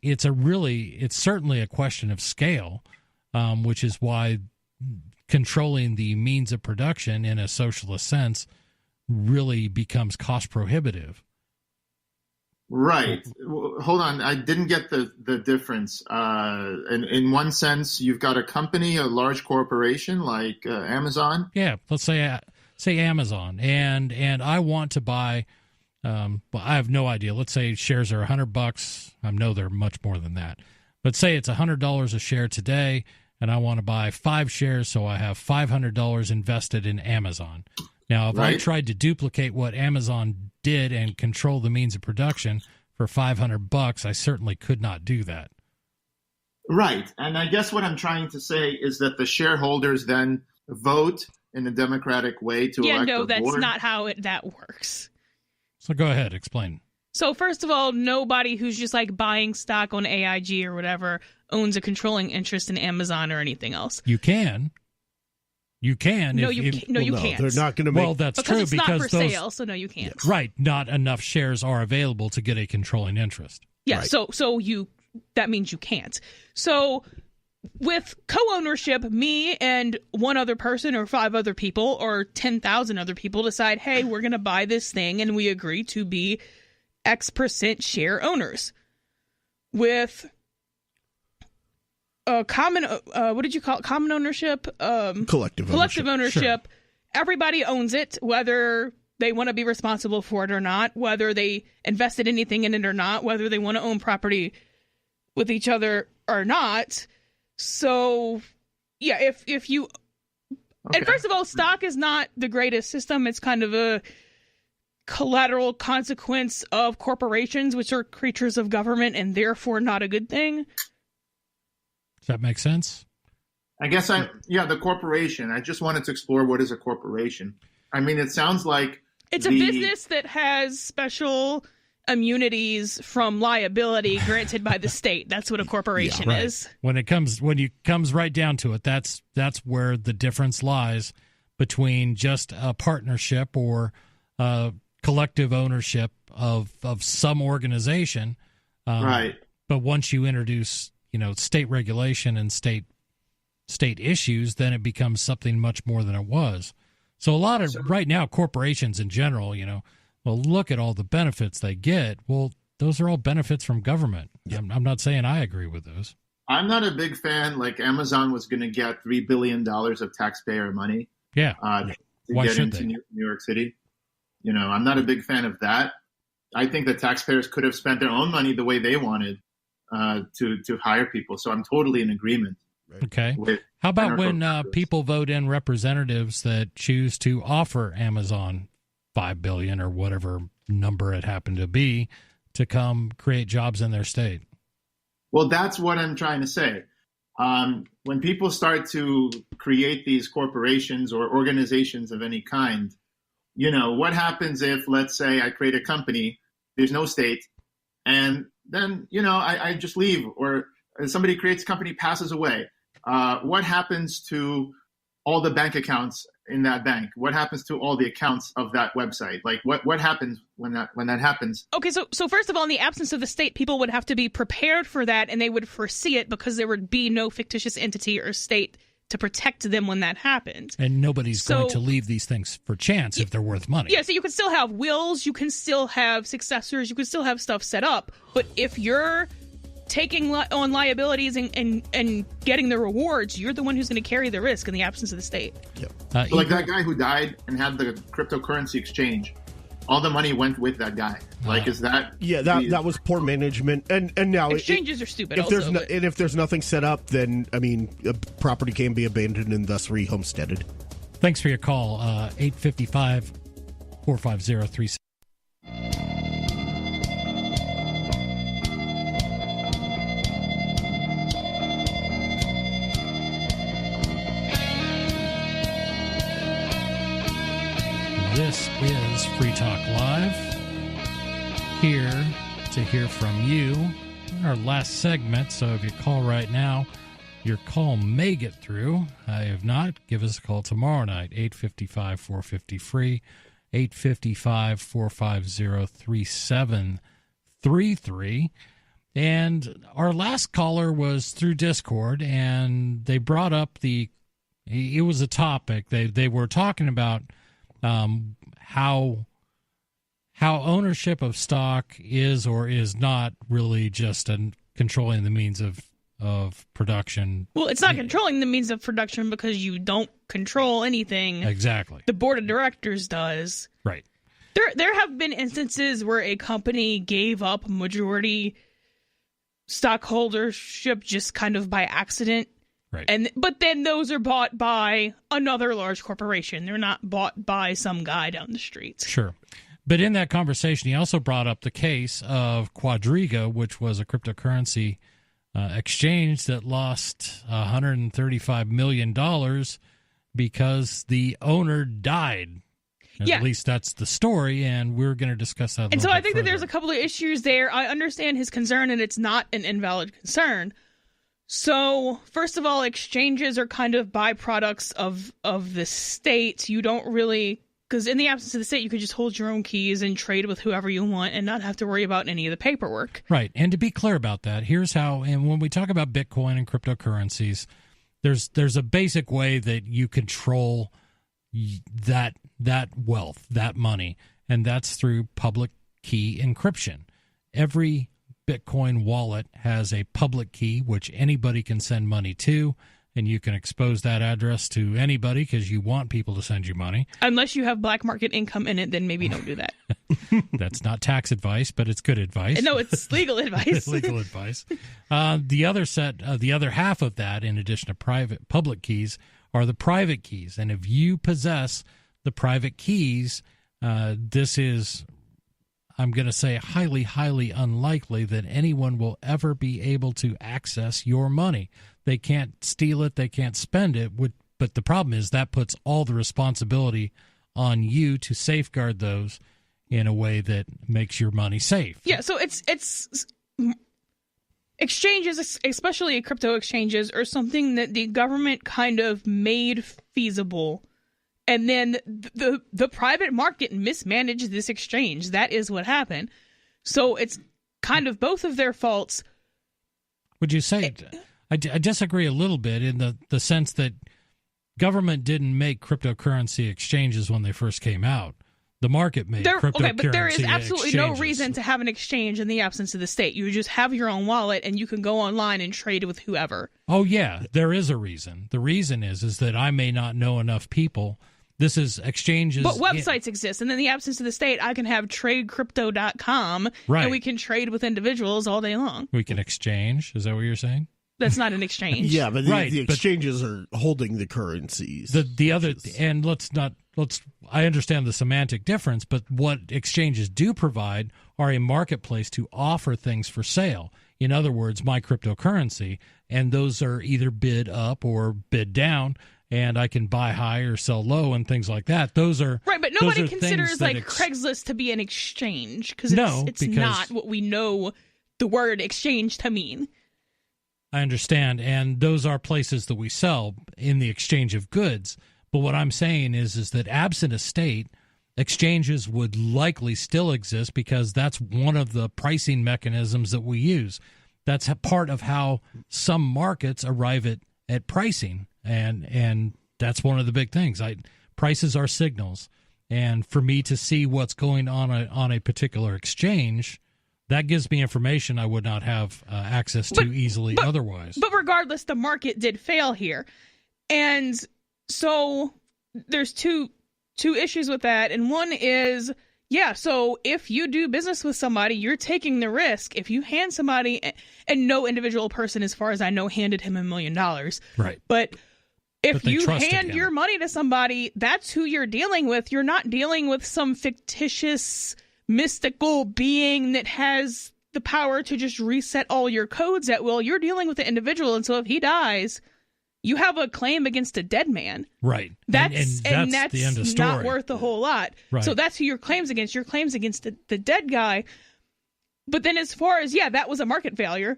certainly a question of scale, which is why controlling the means of production in a socialist sense really becomes cost prohibitive. Right. Hold on. I didn't get the difference. In one sense, you've got a company, a large corporation like Amazon. Yeah. Let's say Amazon, and I want to buy. Well, I have no idea. Let's say shares are $100. I know they're much more than that, but say it's $100 a share today, and I want to buy 5 shares, so I have $500 invested in Amazon. Now, if I tried to duplicate what Amazon did and control the means of production for $500, I certainly could not do that. Right. And I guess what I'm trying to say is that the shareholders then vote in a democratic way to elect a board. Yeah, no, that's not how that works. So go ahead, explain. So first of all, nobody who's just like buying stock on AIG or whatever owns a controlling interest in Amazon or anything else. You can. You can. No, you can't. They're not going to make. Well, that's because true it's because not for those, sale, so no, you can't. Right, not enough shares are available to get a controlling interest. Yeah, right. so that means you can't. So with co-ownership, me and one other person or 5 other people or 10,000 other people decide, hey, we're going to buy this thing, and we agree to be X% share owners. With common, what did you call it? Common ownership? Collective ownership. Sure. Everybody owns it, whether they want to be responsible for it or not, whether they invested anything in it or not, whether they want to own property with each other or not. So, yeah, if you... Okay. And first of all, stock is not the greatest system. It's kind of a collateral consequence of corporations, which are creatures of government and therefore not a good thing. Does that make sense? I guess the corporation. I just wanted to explore what is a corporation. I mean, it sounds like it's a business that has special immunities from liability granted by the state. That's what a corporation is. When it comes right down to it, that's where the difference lies between just a partnership or collective ownership of some organization. Right. But once you introduce, state regulation and state issues, then it becomes something much more than it was. So a lot of right now, corporations in general, well, look at all the benefits they get. Well, those are all benefits from government. Yep. I'm not saying I agree with those. I'm not a big fan. Like Amazon was going to get $3 billion of taxpayer money. Yeah. To Why get should into they? New York City. I'm not a big fan of that. I think that taxpayers could have spent their own money the way they wanted to hire people. So I'm totally in agreement. Okay. How about when people vote in representatives that choose to offer Amazon $5 billion or whatever number it happened to be to come create jobs in their state? Well, that's what I'm trying to say. When people start to create these corporations or organizations of any kind, what happens if, let's say, I create a company, there's no state, and then, I just leave, or somebody creates a company, passes away. What happens to all the bank accounts in that bank? What happens to all the accounts of that website? Like what happens when that happens? Okay, so first of all, in the absence of the state, people would have to be prepared for that, and they would foresee it because there would be no fictitious entity or state to protect them when that happened. And nobody's going to leave these things for chance if they're worth money. Yeah, so you can still have wills, you can still have successors, you can still have stuff set up, but if you're taking on liabilities and getting the rewards, you're the one who's going to carry the risk in the absence of the state. Yep. So like that guy who died and had the cryptocurrency exchange, all the money went with that guy. Like, is that? Yeah, that was poor management, and now exchanges are stupid. If there's nothing set up, then a property can be abandoned and thus re-homesteaded. Thanks for your call. 855-450-37. This is Free Talk Live, here to hear from you. Our last segment, so if you call right now, your call may get through. If not, give us a call tomorrow night, 855-450-FREE, 855-450-3733. And our last caller was through Discord, and they brought up it was a topic. They were talking about how ownership of stock is or is not really just controlling the means of production. Well, it's not controlling the means of production because you don't control anything. Exactly. The board of directors does. Right. There have been instances where a company gave up majority stockholdership just kind of by accident. Right. But then those are bought by another large corporation. They're not bought by some guy down the street. Sure. But in that conversation, he also brought up the case of Quadriga, which was a cryptocurrency exchange that lost $135 million because the owner died. At least that's the story, and we're going to discuss that a little bit. And so I think further. that there's a couple of issues there. I understand his concern, and it's not an invalid concern. So, first of all, exchanges are kind of byproducts of the state. You don't really, because in the absence of the state, you could just hold your own keys and trade with whoever you want and not have to worry about any of the paperwork. Right. And to be clear about that, here's how, and when we talk about Bitcoin and cryptocurrencies, there's a basic way that you control that wealth, that money, and that's through public key encryption. Every Bitcoin wallet has a public key, which anybody can send money to, and you can expose that address to anybody because you want people to send you money. Unless you have black market income in it, then maybe don't do that. That's not tax advice, but it's good advice. No, it's legal advice. It's legal advice. The other half of that, in addition to public keys, are the private keys. And if you possess the private keys, this is, I'm going to say, highly, highly unlikely that anyone will ever be able to access your money. They can't steal it. They can't spend it. But the problem is that puts all the responsibility on you to safeguard those in a way that makes your money safe. Yeah, so it's exchanges, especially crypto exchanges, are something that the government kind of made feasible. And then the private market mismanaged this exchange. That is what happened. So it's kind of both of their faults. Would you say? I disagree a little bit in the sense that government didn't make cryptocurrency exchanges when they first came out. The market made cryptocurrency. Okay, but there is absolutely no exchanges. reason to have an exchange in the absence of the state. You just have your own wallet, and you can go online and trade with whoever. Oh, yeah, there is a reason. The reason is that I may not know enough people. This is exchanges. But websites exist, and in the absence of the state, I can have tradecrypto.com, Right. and we can trade with individuals all day long. We can exchange. Is that what you're saying? That's not an exchange. Yeah, but the exchanges are holding the currencies. The other, and I understand the semantic difference, but what exchanges do provide are a marketplace to offer things for sale. In other words, my cryptocurrency, and those are either bid up or bid down, and I can buy high or sell low and things like that. Those are right, but nobody considers Craigslist to be an exchange because it's not what we know the word exchange to mean. I understand, and those are places that we sell in the exchange of goods. But what I'm saying is that absent a state, exchanges would likely still exist because that's one of the pricing mechanisms that we use. That's a part of how some markets arrive at pricing, and that's one of the big things. Prices are signals, and for me to see what's going on a particular exchange, that gives me information I would not have access to easily otherwise. But regardless, the market did fail here. And so there's two issues with that. And one is, so if you do business with somebody, you're taking the risk. If you hand somebody, and no individual person, as far as I know, handed him $1 million. Right. But if you hand your money to somebody, that's who you're dealing with. You're not dealing with some fictitious mystical being that has the power to just reset all your codes at will. You're dealing with the individual, and so if he dies, you have a claim against a dead man. Right. That's the end of story. Not worth a whole lot. Right. So that's who your claims against. Your claims against the dead guy. But then as far as, that was a market failure.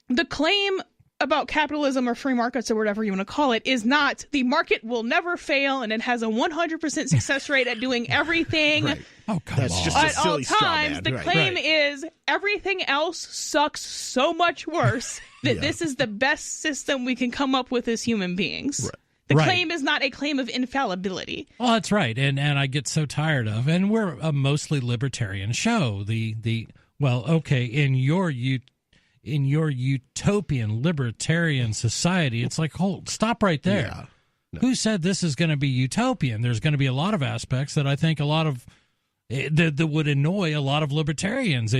The claim about capitalism or free markets or whatever you want to call it is not the market will never fail and it has a 100% success rate at doing everything. Right. Oh, come That's on. just At a silly all straw times, man. the Right. claim is everything else sucks so much worse that this is the best system we can come up with as human beings. Right. The claim is not a claim of infallibility. Well, that's right, and I get so tired of, and we're a mostly libertarian show. In your utopian libertarian society, it's like, stop right there. Yeah. No. Who said this is going to be utopian? There's going to be a lot of aspects that I think that would annoy a lot of libertarians,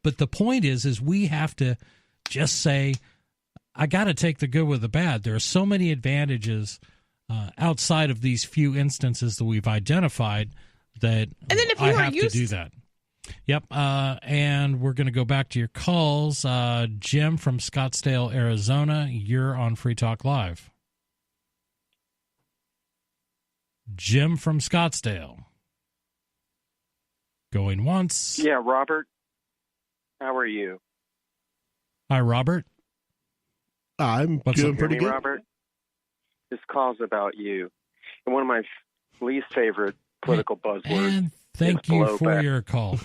but the point is we have to just say, I got to take the good with the bad. There are so many advantages outside of these few instances that we've identified that and then if you I have to do that. Yep, and we're going to go back to your calls. Jim from Scottsdale, Arizona, you're on Free Talk Live. Jim from Scottsdale. Going once. Yeah, Robert. How are you? Hi, Robert. I'm doing pretty good. Robert, this call's about you. And one of my least favorite political buzzwords. And thank you for your call.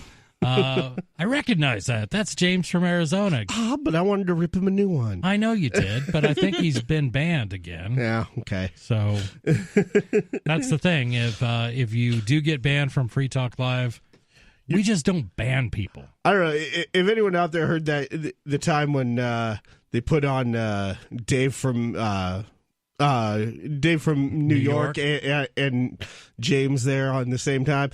I recognize that. That's James from Arizona. But I wanted to rip him a new one. I know you did, but I think he's been banned again. Yeah, okay. So that's the thing. If you do get banned from Free Talk Live, we just don't ban people. I don't know if anyone out there heard that the time when they put on Dave from New York and James there on the same time.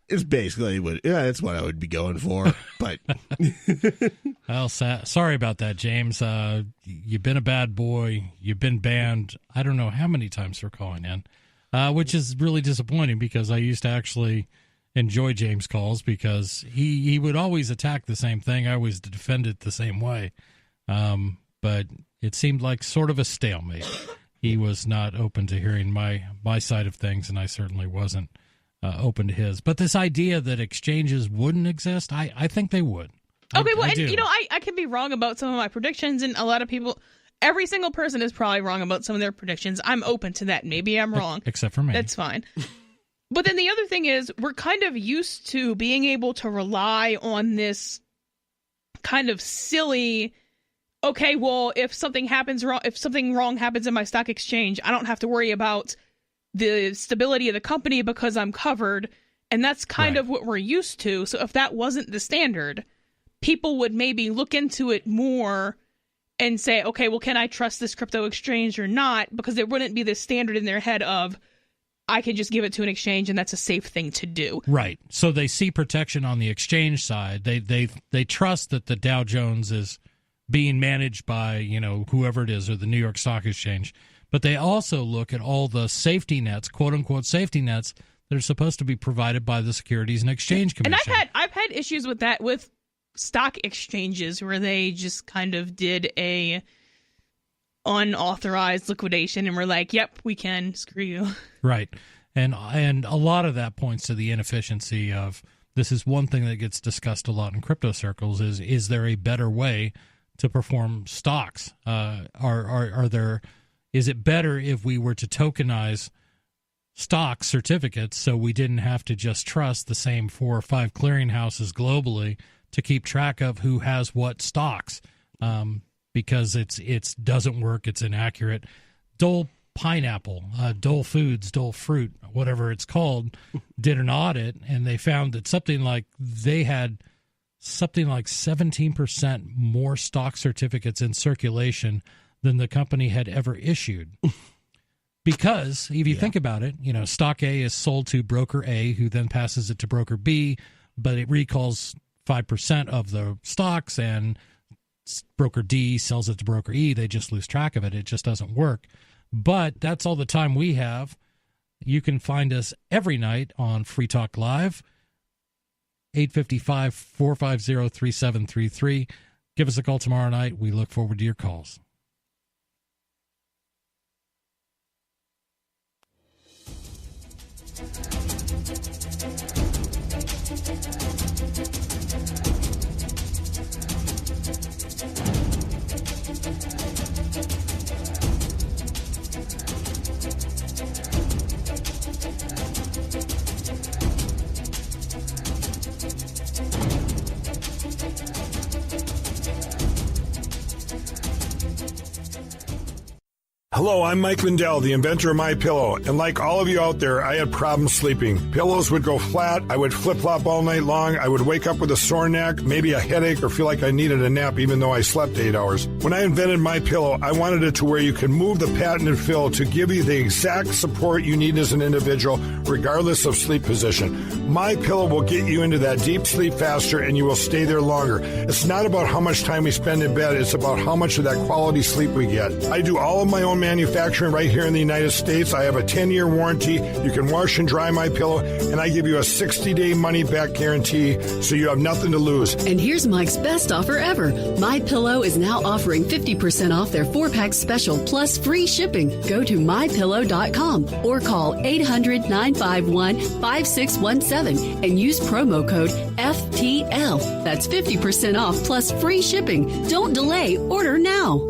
It's basically that's what I would be going for. But well, sorry about that, James. You've been a bad boy. You've been banned. I don't know how many times for calling in, which is really disappointing because I used to actually enjoy James' calls because he would always attack the same thing. I always defend it the same way. But it seemed like sort of a stalemate. He was not open to hearing my side of things, and I certainly wasn't open to his. But this idea that exchanges wouldn't exist, I think they would. Okay, I can be wrong about some of my predictions, and a lot of people, every single person is probably wrong about some of their predictions. I'm open to that. Maybe I'm wrong. Except for me. That's fine. But then the other thing is we're kind of used to being able to rely on this kind of silly, okay, well, if something wrong happens in my stock exchange, I don't have to worry about the stability of the company because I'm covered. And that's kind of what we're used to. So if that wasn't the standard, people would maybe look into it more and say, okay, well, can I trust this crypto exchange or not? Because there wouldn't be this standard in their head of, I can just give it to an exchange and that's a safe thing to do. Right. So they see protection on the exchange side. They trust that the Dow Jones is being managed by, you know, whoever it is, or the New York Stock Exchange. But they also look at all the safety nets, quote unquote safety nets, that are supposed to be provided by the Securities and Exchange Commission. And I've had issues with that with stock exchanges where they just kind of did a unauthorized liquidation and were like, yep, we can, screw you. Right. And a lot of that points to the inefficiency of, this is one thing that gets discussed a lot in crypto circles, is there a better way to perform stocks? Is it better if we were to tokenize stock certificates so we didn't have to just trust the same 4 or 5 clearinghouses globally to keep track of who has what stocks? Because it's doesn't work, it's inaccurate. Dole Pineapple, Dole Foods, Dole Fruit, whatever it's called, did an audit, and they found that they had something like 17% more stock certificates in circulation than the company had ever issued. Because if you think about it, you know, stock A is sold to broker A, who then passes it to broker B, but it recalls 5% of the stocks, and broker D sells it to broker E. They just lose track of it. It just doesn't work. But that's all the time we have. You can find us every night on Free Talk Live, 855-450-3733. Give us a call tomorrow night. We look forward to your calls. Hello, I'm Mike Lindell, the inventor of MyPillow, and like all of you out there, I had problems sleeping. Pillows would go flat, I would flip-flop all night long, I would wake up with a sore neck, maybe a headache, or feel like I needed a nap even though I slept 8 hours. When I invented MyPillow, I wanted it to where you can move the patented fill to give you the exact support you need as an individual, regardless of sleep position. MyPillow will get you into that deep sleep faster, and you will stay there longer. It's not about how much time we spend in bed, it's about how much of that quality sleep we get. I do all of my own manufacturing right here in the United States. I have a 10-year warranty. You can wash and dry MyPillow, and I give you a 60-day money-back guarantee, so you have nothing to lose. And here's Mike's best offer ever. MyPillow is now offering 50% off their 4-pack special plus free shipping. Go to MyPillow.com or call 800-951-5617 and use promo code FTL. That's 50% off plus free shipping. Don't delay. Order now.